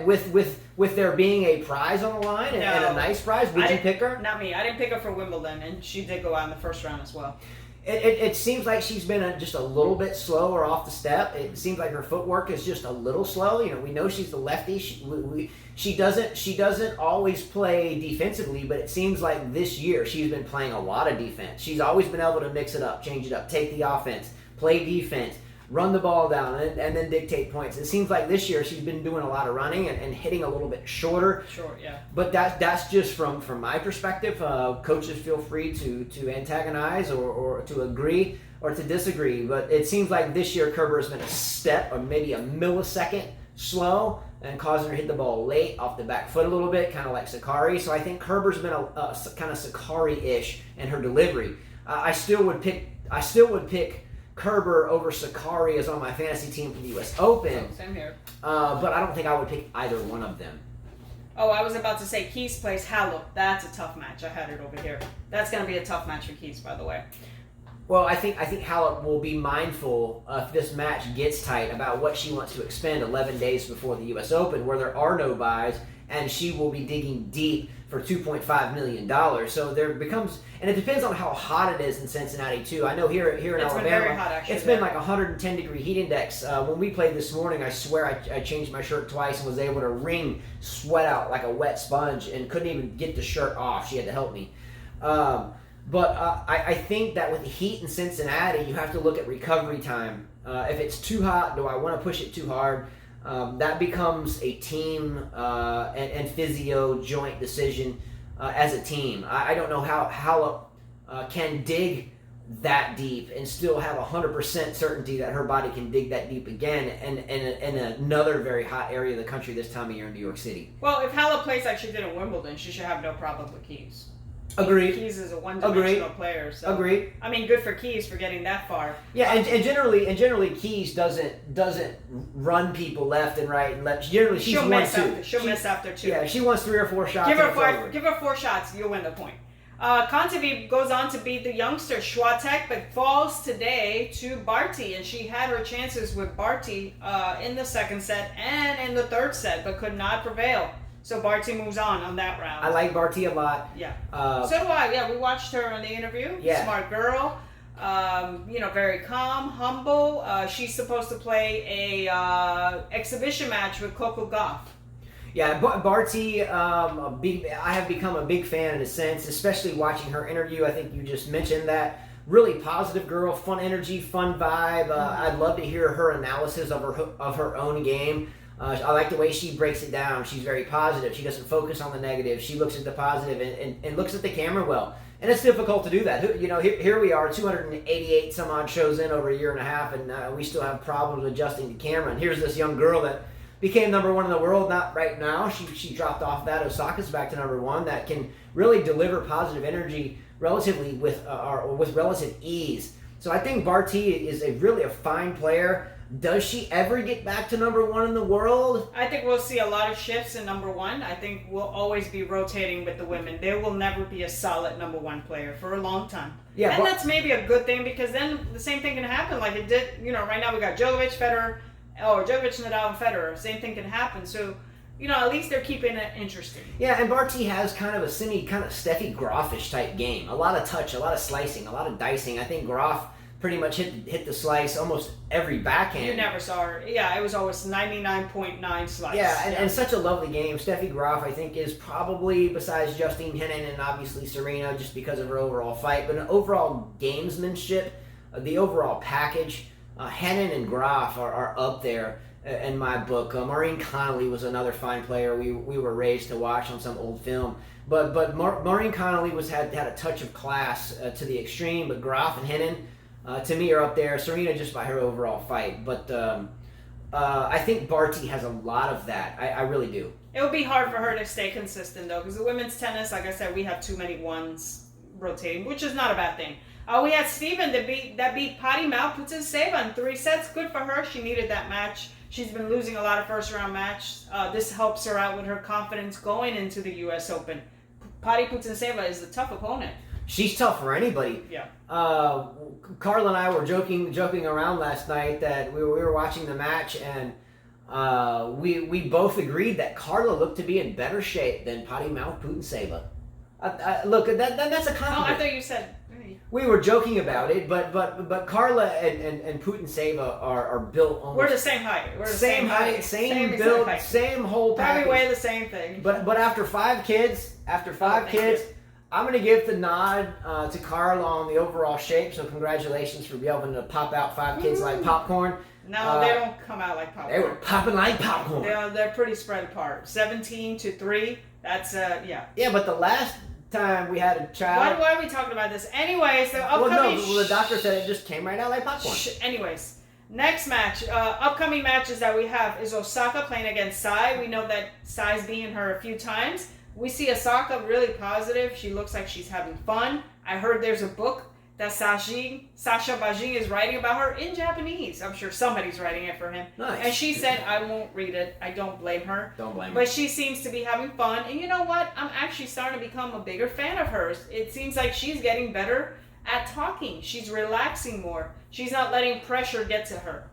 with there being a prize on the line and a nice prize? Would you pick her? Not me. I didn't pick her for Wimbledon, and she did go out in the first round as well. It seems like she's been just a little bit slower off the step. It seems like her footwork is just a little slow. We know she's the lefty. She doesn't always play defensively, but it seems like this year she's been playing a lot of defense. She's always been able to mix it up, change it up, take the offense, play defense, run the ball down, and then dictate points. It seems like this year she's been doing a lot of running and hitting a little bit shorter. Short, yeah. But that's just from my perspective. Coaches feel free to antagonize or to agree or to disagree. But it seems like this year Kerber has been a step or maybe a millisecond slow and causing her to hit the ball late off the back foot a little bit, kind of like Sakari. So I think Kerber's been a kind of Sakari-ish in her delivery. I still would pick Kerber over Sakari is on my fantasy team for the U.S. Open. Oh, same here. But I don't think I would pick either one of them. Oh, I was about to say Keys plays Halep. That's a tough match. I had it over here. That's going to be a tough match for Keys, by the way. Well, I think Halep will be mindful if this match gets tight about what she wants to expend 11 days before the U.S. Open, where there are no buys, and she will be digging deep for $2.5 million. So there becomes, and it depends on how hot it is in Cincinnati too. I know here in It's Alabama, been very hot, actually, it's been like 110-degree heat index. When we played this morning, I swear I changed my shirt twice and was able to wring sweat out like a wet sponge and couldn't even get the shirt off. She had to help me. But I think that with the heat in Cincinnati, you have to look at recovery time. If it's too hot, do I want to push it too hard? That becomes a team and physio joint decision as a team. I don't know how Halep can dig that deep and still have 100% certainty that her body can dig that deep again in another very hot area of the country this time of year in New York City. Well, if Halep plays like she did in Wimbledon, she should have no problem with Keys. Agreed. Keys is a one-dimensional player. So, Agreed. I mean, good for Keys for getting that far. Yeah, and generally Keys doesn't run people left and right and left. Generally, she's She'll one miss two. after. She'll miss after two. Yeah, she wants 3 or 4 shots. Give her 4 shots, you'll win the point. Kontaveit goes on to beat the youngster Swiatek, but falls today to Barty, and she had her chances with Barty in the second set and in the third set, but could not prevail. So Barty moves on that round. I like Barty a lot. Yeah. So do I. Yeah, we watched her in the interview. Yeah. Smart girl. Very calm, humble. She's supposed to play a exhibition match with Coco Gauff. Yeah, Barty, I have become a big fan in a sense, especially watching her interview. I think you just mentioned that. Really positive girl, fun energy, fun vibe. I'd love to hear her analysis of her own game. I like the way she breaks it down. She's very positive. She doesn't focus on the negative. She looks at the positive and looks at the camera well. And it's difficult to do that. Here we are, 288 some odd shows in over a year and a half, and we still have problems adjusting to camera. And here's this young girl that became number 1 in the world, not right now. She dropped off that. Osaka's back to number 1. That can really deliver positive energy relatively with relative ease. So I think Barty is really a fine player. Does she ever get back to number 1 in the world? I think we'll see a lot of shifts in number 1. I think we'll always be rotating with the women. There will never be a solid number 1 player for a long time. Yeah, and that's maybe a good thing, because then the same thing can happen like it did. Right now we got Djokovic, Federer, or Djokovic, Nadal, and Federer. Same thing can happen. So, at least they're keeping it interesting. Yeah, and Barty has kind of a kind of Steffi Graf-ish type game. A lot of touch, a lot of slicing, a lot of dicing. I think Graf pretty much hit the slice almost every backhand. You never saw her. Yeah, it was always 99.9 slice. Yeah, and such a lovely game. Steffi Graf, I think, is probably, besides Justine Henin and obviously Serena, just because of her overall fight, but an overall gamesmanship, the overall package, Henin and Graf are up there in my book. Maureen Connolly was another fine player we were raised to watch on some old film. But Maureen Connolly had a touch of class to the extreme, but Graf and Henin, to me, are up there. Serena just by her overall fight. But I think Barty has a lot of that. I really do. It would be hard for her to stay consistent, though, because the women's tennis, like I said, we have too many ones rotating, which is not a bad thing. We had Steven that beat Patty Malputin-Seva in 3 sets. Good for her. She needed that match. She's been losing a lot of first-round matches. This helps her out with her confidence going into the U.S. Open. Patty Putin-Seva is a tough opponent. She's tough for anybody. Yeah. Carla and I were joking around last night that we were watching the match, and we both agreed that Carla looked to be in better shape than Patty Malputin-Seva. Look, that's a compliment. Oh, I thought you said. We were joking about it, but Carla and Putin-Seva are built almost. We're the same height. We're the same height, same build, same whole package. Probably weigh the same thing. But after 5 kids, I'm going to give the nod to Carla on the overall shape. So congratulations for being able to pop out 5 kids like popcorn. No, they don't come out like popcorn. They were popping like popcorn. They're pretty spread apart. 17-3. That's Yeah, but the last time we had a child. Why are we talking about this? Anyways, the upcoming. The doctor said it just came right out like popcorn. Anyways, next match, upcoming matches that we have is Osaka playing against Sai. We know that Sai's beaten her a few times. We see Osaka really positive. She looks like she's having fun. I heard there's a book that Sasha Bajin is writing about her in Japanese. I'm sure somebody's writing it for him. Nice. And she said, I won't read it. I don't blame her. Don't blame her. But she seems to be having fun. And you know what? I'm actually starting to become a bigger fan of hers. It seems like she's getting better at talking. She's relaxing more. She's not letting pressure get to her.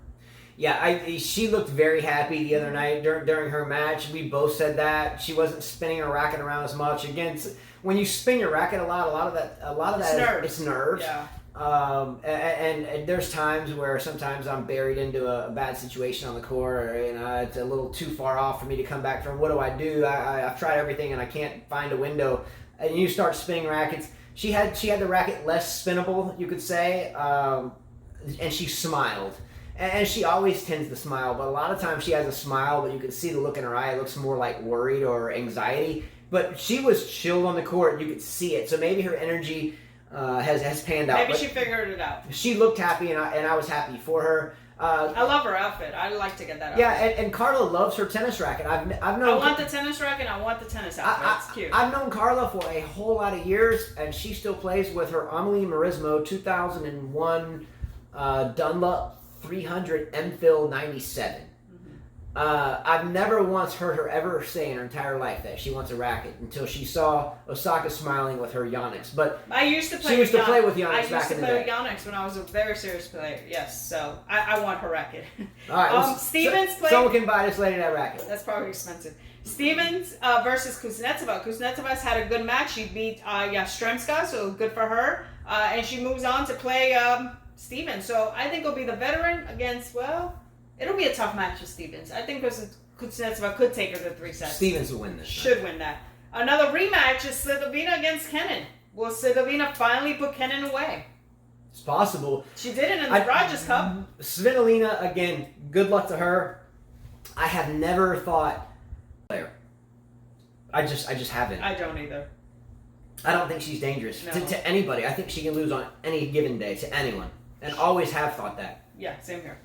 Yeah, she looked very happy the other night during her match. We both said that she wasn't spinning her racket around as much. Again, when you spin your racket a lot of that it's nerves. Yeah. And there's times where sometimes I'm buried into a bad situation on the court, or it's a little too far off for me to come back from. What do? I've tried everything and I can't find a window. And you start spinning rackets. She had the racket less spinnable, you could say, and she smiled. And she always tends to smile, but a lot of times she has a smile, but you can see the look in her eye. It looks more like worried or anxiety. But she was chilled on the court. You could see it. So maybe her energy has panned out. Maybe she figured it out. She looked happy, and I was happy for her. I love her outfit. I'd like to get that outfit. Yeah, and Carla loves her tennis racket. I've known. I want the tennis racket. I want the tennis outfit. It's cute. I've known Carla for a whole lot of years, and she still plays with her Amelie Marismo 2001 Dunlop 300 Emphil 97. I've never once heard her ever say in her entire life that she wants a racket until she saw Osaka smiling with her Yonex. But I used to play. She used to play with Yonex back in the day. I used to play with Yonex when I was a very serious player. Yes, so I want her racket. All right, Stevens played. Someone can buy this lady that racket. That's probably expensive. Stevens versus Kuznetsova. Kuznetsova's had a good match. She beat Yastremska, so good for her. And she moves on to play Stevens. So I think it'll be the veteran against, it'll be a tough match for Stevens. I think Kuznetsova could take her to 3 sets. Stevens will win this. Should win that. Another rematch is Svitolina against Kenin. Will Svitolina finally put Kenin away? It's possible. She did it in the Rogers Cup. Svitolina, again, good luck to her. I have never thought player. I just haven't. I don't either. I don't think she's dangerous No. to anybody. I think she can lose on any given day to anyone, and always have thought that. Yeah, same here.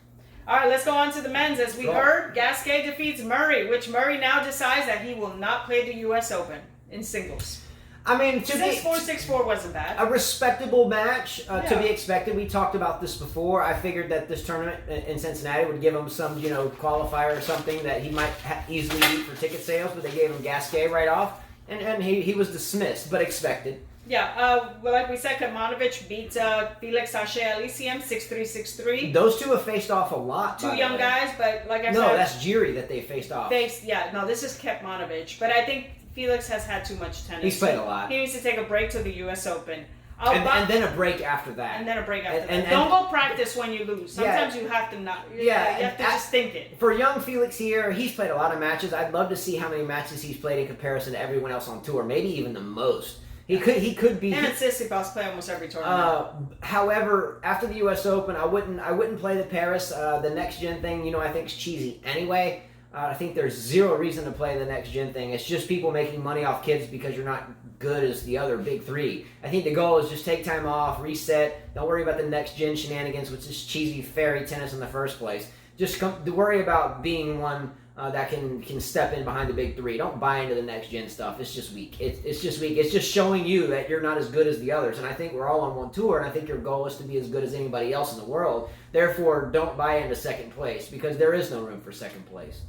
All right, let's go on to the men's. As we heard, Gasquet defeats Murray, which Murray now decides that he will not play the U.S. Open in singles. I mean, 6-4, 6-4 wasn't bad. A respectable match to be expected. We talked about this before. I figured that this tournament in Cincinnati would give him some, qualifier or something that he might easily beat for ticket sales, but they gave him Gasquet right off, and he was dismissed, but expected. Yeah, like we said, Kecmanovic beat Felix Auger-Aliassime 6-3, 6-3. Those two have faced off a lot. Two young guys, but like I said... No, that's Jiri that they faced off. This is Kecmanovic. But I think Felix has had too much tennis. He's played a lot. He needs to take a break to the U.S. Open. And then a break after that. And then a break after that. Don't go practice when you lose. Sometimes you have to not. Yeah, you have to just think it. For young Felix here, he's played a lot of matches. I'd love to see how many matches he's played in comparison to everyone else on tour. Maybe even the most. He could be. Him and Tsitsipas play almost every tournament. However, after the U.S. Open, I wouldn't play the Paris. The next gen thing, I think is cheesy anyway. I think there's zero reason to play the next gen thing. It's just people making money off kids because you're not good as the other big three. I think the goal is just take time off, reset. Don't worry about the next gen shenanigans, which is cheesy fairy tennis in the first place. Just worry about being one that can step in behind the big three. Don't buy into the next gen stuff. It's just weak. It's just weak. It's just showing you that you're not as good as the others. And I think we're all on one tour, and I think your goal is to be as good as anybody else in the world. Therefore, don't buy into second place because there is no room for second place.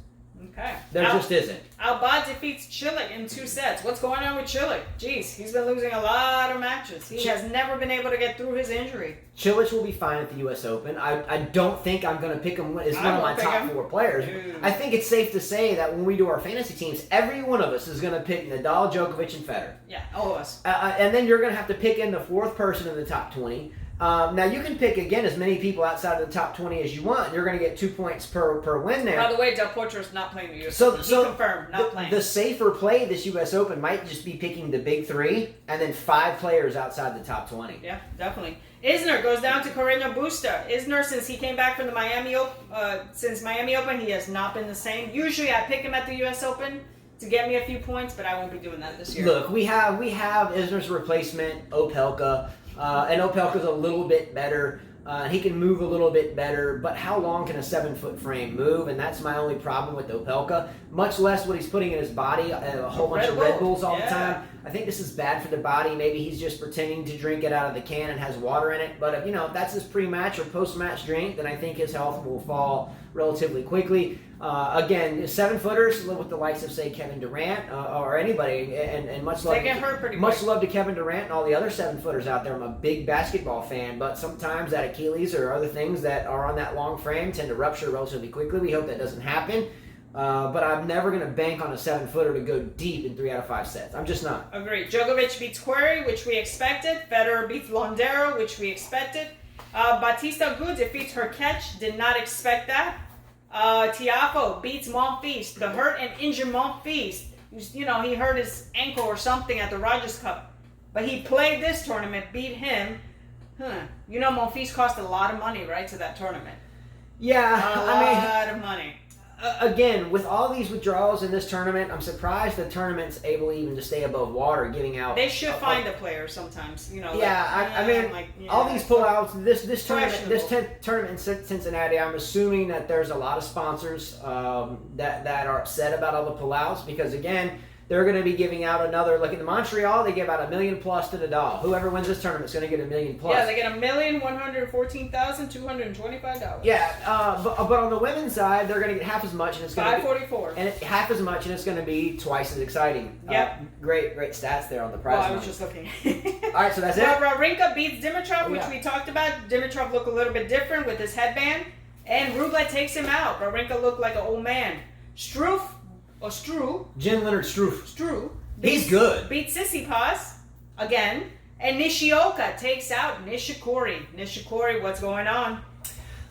Okay. There just isn't. Albot defeats Cilic in 2 sets. What's going on with Cilic? Jeez, he's been losing a lot of matches. He has never been able to get through his injury. Cilic will be fine at the U.S. Open. I don't think I'm going to pick him as one of my top 4 players. Dude. I think it's safe to say that when we do our fantasy teams, every one of us is going to pick Nadal, Djokovic, and Federer. Yeah, all of us. And then you're going to have to pick in the 4th person in the top 20. Now, you can pick, again, as many people outside of the top 20 as you want. You're going to get 2 points per win there. By the way, Del Potro is not playing the U.S. Open. He confirmed, not playing. The safer play this U.S. Open might just be picking the big 3 and then 5 players outside the top 20. Yeah, definitely. Isner goes down to Carreño Busta. Isner, since he came back from the Miami Open, he has not been the same. Usually I pick him at the U.S. Open to get me a few points, but I won't be doing that this year. Look, we have Isner's replacement, Opelka. And Opelka's a little bit better. He can move a little bit better, but how long can a 7-foot frame move? And that's my only problem with Opelka. Much less what he's putting in his body, a whole bunch of Red Bulls all the time. I think this is bad for the body. Maybe he's just pretending to drink it out of the can and has water in it. But if that's his pre-match or post-match drink, then I think his health will fall relatively quickly. Again, 7-footers with the likes of, say, Kevin Durant or anybody, and much love. They get hurt pretty much quick. love to Kevin Durant and all the other 7-footers out there. I'm a big basketball fan, but sometimes that Achilles or other things that are on that long frame tend to rupture relatively quickly. We hope that doesn't happen. But I'm never going to bank on a 7-footer to go deep in 3 out of 5 sets. I'm just not. Agreed. Djokovic beats Query, which we expected. Federer beats Londero, which we expected. Batista Agut defeats Hurkacz. Did not expect that. Tiafoe beats Monfils. The hurt and injured Monfils. He hurt his ankle or something at the Rogers Cup. But he played this tournament, beat him. Monfils cost a lot of money, right, to that tournament. Yeah, a lot of money. Again, with all these withdrawals in this tournament, I'm surprised the tournament's able even to stay above water, giving out. They should find a player sometimes, all these pullouts. This tournament, this 10th tournament in Cincinnati, I'm assuming that there's a lot of sponsors that are upset about all the pullouts because again, they're going to be giving out another. Like in Montreal, they give out $1 million plus to Nadal. Whoever wins this tournament is going to get $1 million plus. Yeah, they get $1,114,225. Yeah, but on the women's side, they're going to get half as much, and it's going to be $544. half as much, and it's going to be twice as exciting. Yep. Great stats there on the prize. I was just looking. All right, so that's it. Wawrinka beats Dimitrov, which we talked about. Dimitrov looked a little bit different with his headband, and Rublev takes him out. Wawrinka looked like an old man. Struff. Jen-Leonard Struff. He's good. Beat Tsitsipas again. And Nishioka takes out Nishikori. Nishikori, what's going on?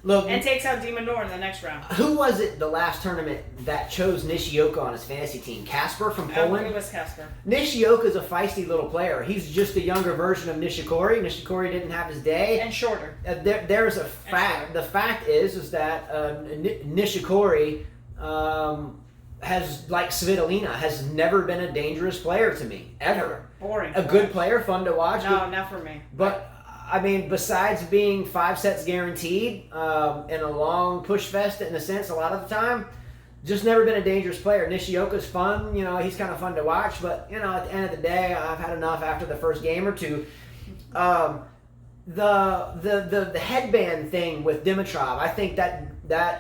Look, and takes out Di Minor in the next round. Who was it the last tournament that chose Nishioka on his fantasy team? Casper from Poland? It was Casper. Nishioka's a feisty little player. He's just a younger version of Nishikori. Nishikori didn't have his day. And shorter. There's a fact. The fact is that Nishikori... has, like Svitolina, has never been a dangerous player to me, ever. Boring. A good player, fun to watch. No, not for me. But, I mean, besides being 5 sets guaranteed and a long push fest in a sense a lot of the time, just never been a dangerous player. Nishioka's fun, he's kind of fun to watch, but, at the end of the day, I've had enough after the first game or two. The headband thing with Dimitrov, I think that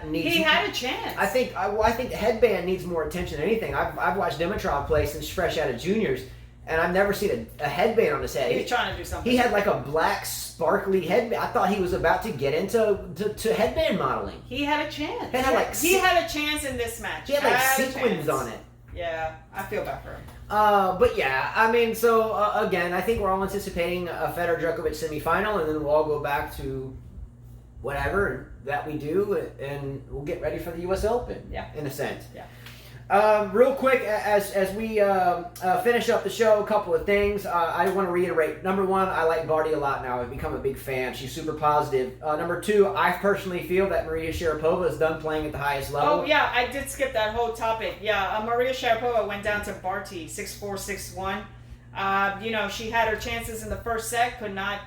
needs. He had a chance. I think the headband needs more attention than anything. I've watched Dimitrov play since fresh out of juniors, and I've never seen a headband on his head. He was trying to do something. He had like a black sparkly headband. I thought he was about to get into headband modeling. He had a chance. He had a chance in this match. He had like sequins on it. Yeah, I feel bad for him. But yeah, I mean, so again, I think we're all anticipating a Federer-Djokovic semifinal, and then we'll all go back to whatever that we do, and we'll get ready for the U.S. Open. Yeah, in a sense. Yeah. Real quick, as we finish up the show, a couple of things. I want to reiterate. Number one, I like Barty a lot now. I've become a big fan. She's super positive. Number two, I personally feel that Maria Sharapova is done playing at the highest level. Oh, yeah, I did skip that whole topic. Yeah, Maria Sharapova went down to Barty, 6-4, 6-1. She had her chances in the first set, could not,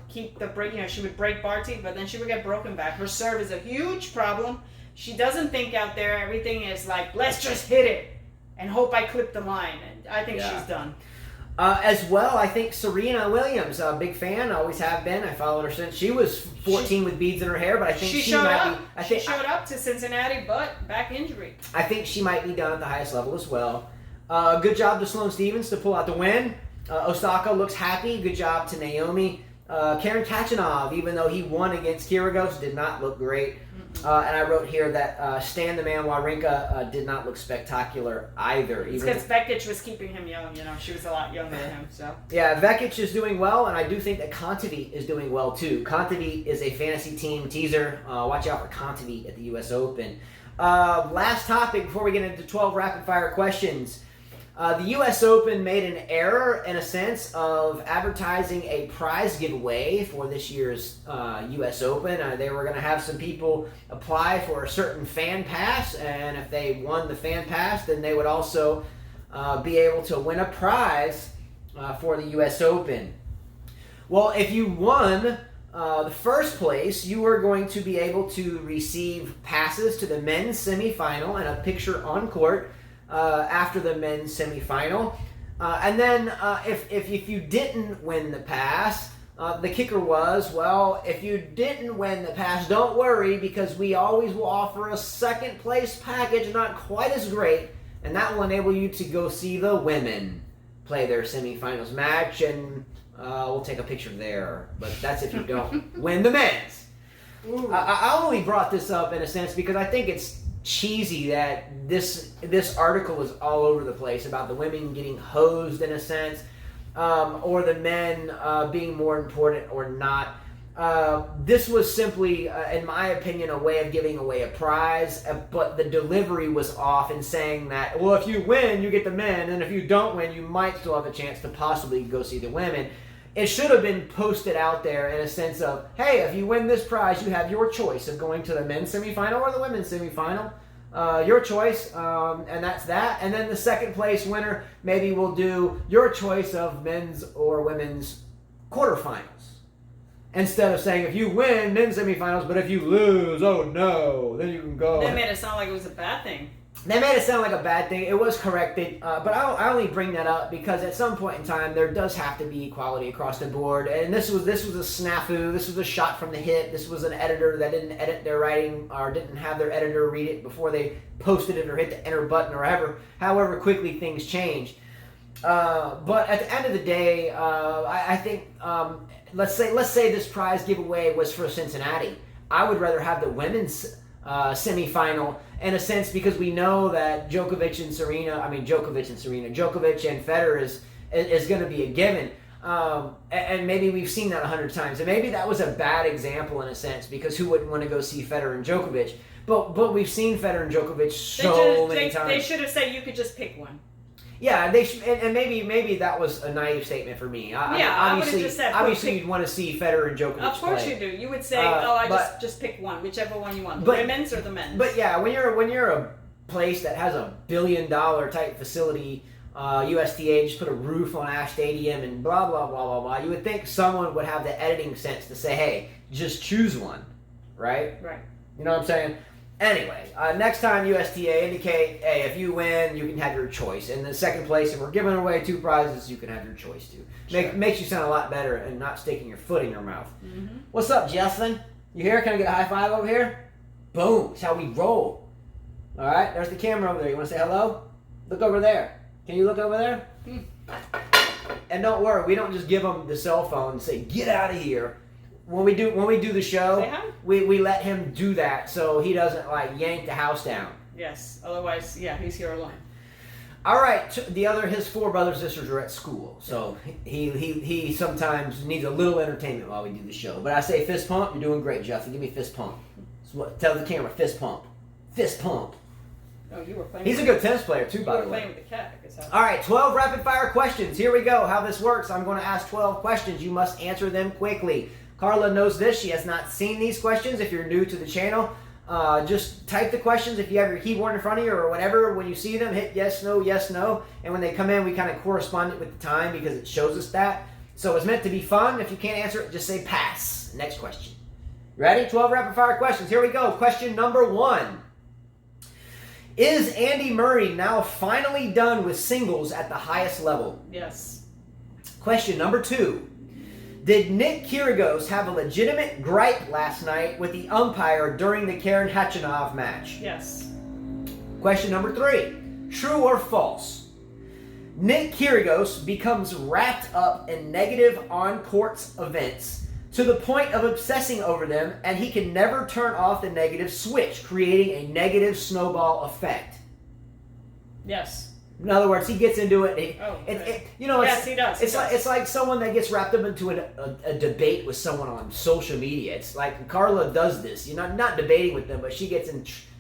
keep the break. She would break Barty, but then she would get broken back. Her serve is a huge problem. She doesn't think out there. Everything is like, let's just hit it and hope I clip the line. And I think she's done. As well, I think Serena Williams, a big fan, always have been. I followed her since she was 14 with beads in her hair, but I think she showed might up. She showed up to Cincinnati, but back injury. I think she might be done at the highest level as well. Good job to Sloane Stephens to pull out the win. Osaka looks happy. Good job to Naomi. Karen Khachanov, even though he won against Kyrgios, did not look great. And I wrote here that Stan the Man Wawrinka did not look spectacular either. It's because Vekic was keeping him young. She was a lot younger than him. So yeah, Vekic is doing well, and I do think that Kontaveit is doing well too. Kontaveit is a fantasy team teaser. Watch out for Kontaveit at the U.S. Open. Last topic before we get into 12 rapid-fire questions. The U.S. Open made an error, in a sense, of advertising a prize giveaway for this year's U.S. Open. They were going to have some people apply for a certain fan pass, and if they won the fan pass, then they would also be able to win a prize for the U.S. Open. Well, if you won the first place, you were going to be able to receive passes to the men's semifinal and a picture on court after the men's semifinal. And then if you didn't win the pass, The kicker was, well, if you didn't win the pass, don't worry, because we always will offer a second place package, not quite as great, and that will enable you to go see the women play their semifinals match, and we'll take a picture there. But that's if you don't win the men's. I only brought this up in a sense because I think it's cheesy that this article is all over the place about the women getting hosed in a sense, or the men being more important or not. This was simply, in my opinion, a way of giving away a prize, but the delivery was off in saying that, well, if you win, you get the men, and if you don't win, you might still have a chance to possibly go see the women. It should have been posted out there in a sense of, hey, if you win this prize, you have your choice of going to the men's semifinal or the women's semifinal. Your choice, and that's that. And then the second place winner maybe will do your choice of men's or women's quarterfinals. Instead of saying, if you win, men's semifinals, but if you lose, oh no, then you can go. They made it sound like it was a bad thing. They made it sound like a bad thing. It was corrected, but I only bring that up because at some point in time there does have to be equality across the board. And this was a snafu. This was a shot from the hip. This was an editor that didn't edit their writing or didn't have their editor read it before they posted it or hit the enter button or however quickly things change. But at the end of the day, I think let's say this prize giveaway was for Cincinnati. I would rather have the women's semifinal in a sense because we know that Djokovic and Federer is going to be a given. And maybe we've seen that 100 times. And maybe that was a bad example in a sense because who wouldn't want to go see Federer and Djokovic? But we've seen Federer and Djokovic many times. They should have said you could just pick one. Yeah, they should, and maybe that was a naive statement for me. I would have just said, obviously you'd want to see Federer and Djokovic. Of course play. you do. You would say, just pick one, whichever one you want, the women's or the men's. But yeah, when you're a place that has $1 billion type facility, USTA just put a roof on Ash Stadium and blah blah blah blah blah. You would think someone would have the editing sense to say, hey, just choose one, right? Right. You know what I'm saying? Anyway, next time USTA indicate, hey, if you win, you can have your choice. In the second place, if we're giving away 2 prizes, you can have your choice too. Sure. Makes you sound a lot better and not sticking your foot in your mouth. Mm-hmm. What's up, Justin? You here? Can I get a high five over here? Boom. That's how we roll. All right, there's the camera over there. You want to say hello? Look over there. Can you look over there? And don't worry, we don't just give them the cell phone and say, get out of here. When we do the show, we let him do that so he doesn't like yank the house down. Yes. Otherwise, yeah, he's here alone. All right. His 4 brothers and sisters are at school, so he sometimes needs a little entertainment while we do the show. But I say fist pump. You're doing great, Justin. Give me fist pump. Tell the camera fist pump. Fist pump. Oh, you were playing. He's a good tennis player too, by the way. You were playing with the cat. I guess. All right, 12 rapid fire questions. Here we go. How this works? I'm going to ask 12 questions. You must answer them quickly. Carla knows this. She has not seen these questions. If you're new to the channel, just type the questions if you have your keyboard in front of you or whatever. When you see them, hit yes, no. And when they come in, we kind of correspond it with the time because it shows us that. So it's meant to be fun. If you can't answer it, just say pass. Next question. Ready? 12 rapid fire questions. Here we go. Question number 1. Is Andy Murray now finally done with singles at the highest level? Yes. Question number 2. Did Nick Kyrgios have a legitimate gripe last night with the umpire during the Karen Khachanov match? Yes. Question number 3. True or false? Nick Kyrgios becomes wrapped up in negative on-court events to the point of obsessing over them, and he can never turn off the negative switch, creating a negative snowball effect. Yes. In other words, he gets into it. Yes, he does. It's like someone that gets wrapped up into a debate with someone on social media. It's like Carla does this. You're not debating with them, but she gets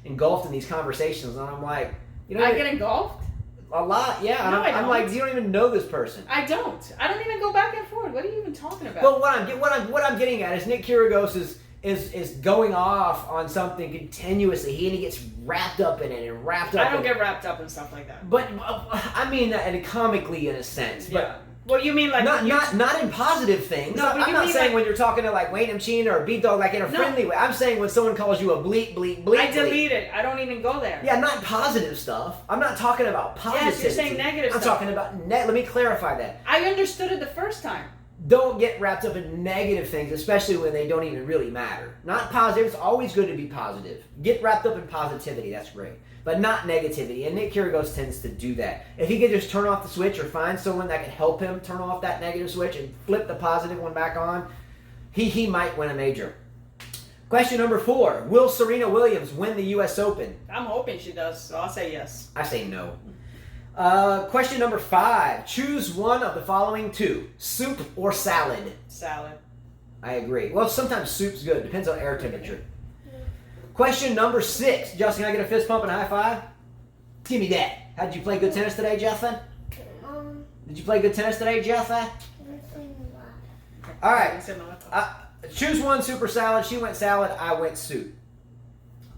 engulfed in these conversations, and I'm like, I get engulfed a lot. Yeah, no, I'm like, you don't even know this person. I don't even go back and forth. What are you even talking about? Well, what I'm getting at is Nick Kyrgios is going off on something continuously. He gets wrapped up in it and wrapped up. I don't get wrapped up in stuff like that. But I mean, and comically in a sense. But yeah. Well, you mean like not in positive things. No, but I'm not saying when you're talking to like Wayne Mchina or B Dog like in a friendly way. I'm saying when someone calls you a bleep bleep bleep. I delete it. I don't even go there. Yeah, not positive stuff. I'm not talking about positivity. Yes, you're saying negative I'm stuff. talking about let me clarify that. I understood it the first time. don't get wrapped up in negative things, especially when they don't even really matter. Not positive. It's always good to be positive. Get wrapped up in positivity. That's great. But not negativity. And Nick Kyrgios tends to do that. If he could just turn off the switch or find someone that can help him turn off that negative switch and flip the positive one back on, he might win a major. Question number 4. Will Serena Williams win the U.S. Open? I'm hoping she does, so I'll say yes. I say no. Question number 5. Choose one of the following 2. Soup or salad? Salad. I agree. Well, sometimes soup's good. Depends on air temperature. Question number 6. Justin, can I get a fist pump and a high five? Give me that. How did you play good tennis today, Justin? Did you play good tennis today, Justin? All right. Choose one, soup or salad. She went salad. I went soup.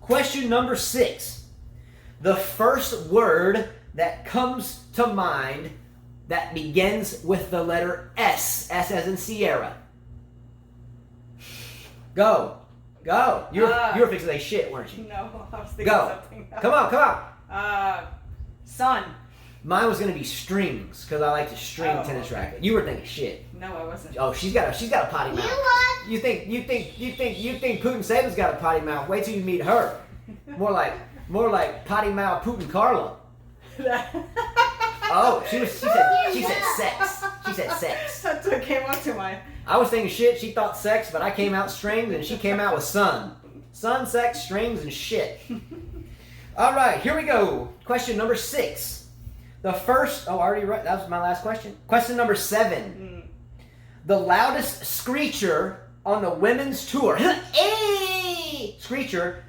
Question number 6. The first word that comes to mind that begins with the letter S. S as in Sierra. Go. You were fixing to say shit, weren't you? No, I was thinking something else. Come on. Sun. Mine was gonna be strings because I like to string tennis racket. You were thinking shit. No, I wasn't. Oh, she's got a potty mouth. You think Putin Saban's got a potty mouth? Wait till you meet her. More like potty mouth Putin Carla. Oh, she said sex. She said sex. That's what came up to my. I was thinking shit. She thought sex, but I came out strings, and she came out with sun. Sun, sex, strings, and shit. All right, here we go. Question number 6. The first. Oh, I already wrote. That was my last question. Question number 7. The loudest screecher on the women's tour. Screecher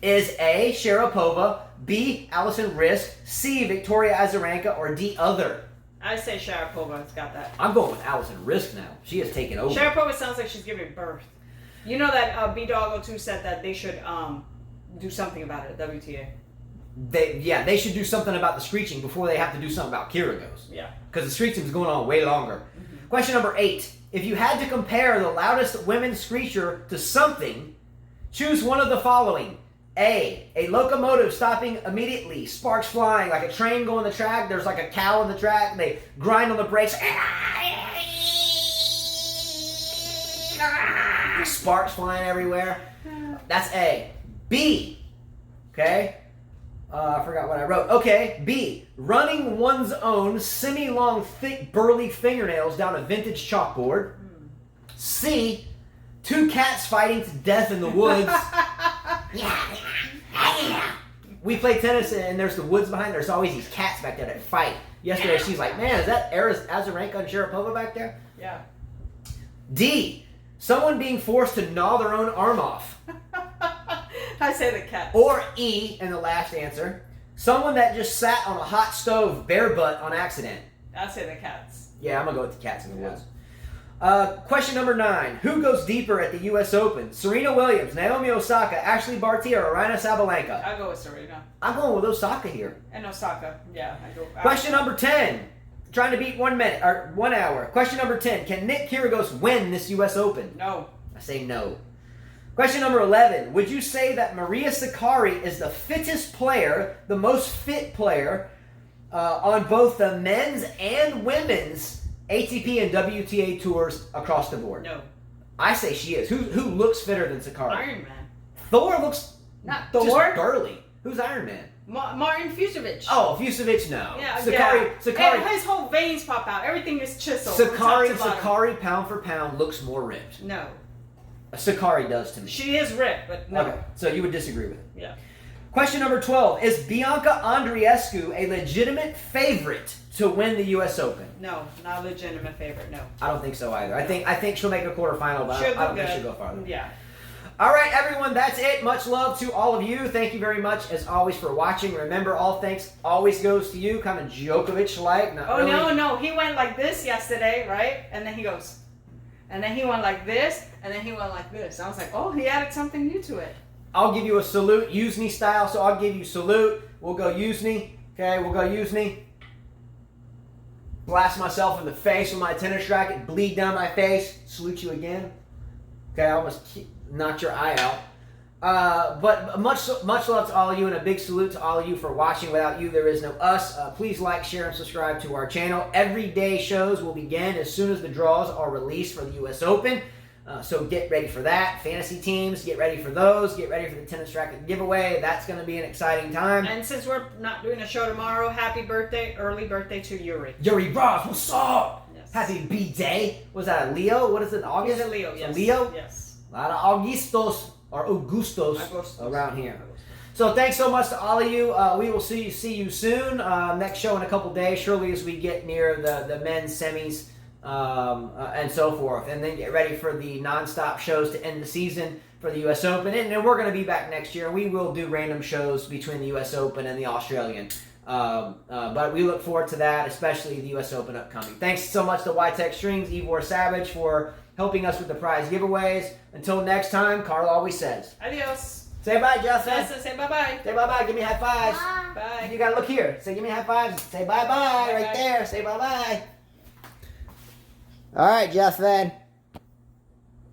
is A. Sharapova, B. Alison Risk, C. Victoria Azarenka, or D. Other. I say Sharapova's got that. I'm going with Alison Risk now. She has taken over. Sharapova sounds like she's giving birth. You know that B-Dog02 said that they should do something about it at WTA. They should do something about the screeching before they have to do something about Kyrgios. Yeah. Because the screeching is going on way longer. Mm-hmm. Question number 8. If you had to compare the loudest women's screecher to something, choose one of the following. A locomotive stopping immediately, sparks flying, like a train going the track. There's like a cow on the track. They grind on the brakes. Sparks flying everywhere. That's A. B. Okay. I forgot what I wrote. Okay. B. Running one's own semi-long, thick, burly fingernails down a vintage chalkboard. C. 2 cats fighting to death in the woods. We play tennis and there's the woods behind. There's always these cats back there that fight. Yesterday she's like, man, is that Azarenka and Sharapova back there? Yeah. D. Someone being forced to gnaw their own arm off. I say the cat. Or E, in the last answer, someone that just sat on a hot stove bare butt on accident. I say the cats. Yeah, I'm going to go with the cats in the woods. Question number 9. Who goes deeper at the U.S. Open? Serena Williams, Naomi Osaka, Ashley Barty, or Aryna Sabalenka? I'll go with Serena. I'm going with Osaka here. And Osaka. Yeah, I go. Question number 10. Trying to beat 1 minute or 1 hour. Question number 10. Can Nick Kyrgios win this U.S. Open? No. I say no. Question number 11. Would you say that Maria Sakkari is the fittest player, the most fit player, on both the men's and women's ATP and WTA tours across the board? No. I say she is. Who looks fitter than Sakkari? Iron Man. Thor looks not just Thor. burly. Who's Iron Man? Martin Fucsovic. Oh, Fucsovic, no. Yeah, Sakkari. And his whole veins pop out. Everything is chiseled. Sakkari, pound for pound, looks more ripped. No. Sakkari does to me. She is ripped, but no. Okay, so you would disagree with it. Yeah. Question number 12. Is Bianca Andreescu a legitimate favorite to win the U.S. Open? No, not a legitimate favorite, no. I don't think so either. I think she'll make a quarterfinal, but I don't think she'll go farther. Yeah. All right, everyone, that's it. Much love to all of you. Thank you very much, as always, for watching. Remember, all thanks always goes to you. Kind of Djokovic-like. No. He went like this yesterday, right? And then he goes... And then he went like this, and then he went like this. I was like, oh, he added something new to it. I'll give you a salute, Usni style, so I'll give you salute. We'll go Usni. Okay, we'll go Usni. Blast myself in the face with my tennis racket, bleed down my face, salute you again. Okay, I almost knocked your eye out. But much love to all of you, and a big salute to all of you for watching. Without you, there is no us. Please like, share, and subscribe to our channel. Everyday shows will begin as soon as the draws are released for the U.S. Open. So get ready for that. Fantasy teams, get ready for those. Get ready for the tennis racket giveaway. That's going to be an exciting time. And since we're not doing a show tomorrow, happy birthday, early birthday to Yuri. Yuri Ross, what's up? Yes. Happy B-Day. Was that a Leo? What is it, August? He's a Leo, yes. A Leo? Yes. A lot of Augustos or Augustos around here. So thanks so much to all of you. We will see you soon. Next show in a couple days, surely as we get near the men's semis. And so forth, and then get ready for the non-stop shows to end the season for the U.S. Open, and we're going to be back next year. We will do random shows between the U.S. Open and the Australian, but we look forward to that, especially the U.S. Open upcoming. Thanks so much to YTEX Strings, Ivor Savage, for helping us with the prize giveaways. Until next time, Carl always says, Adios. Say bye, Justin. Yes, say bye-bye. Say bye-bye. Give me high fives. Bye. You got to look here. Say, give me high fives. Say bye-bye right there. Say bye-bye. All right, Justin.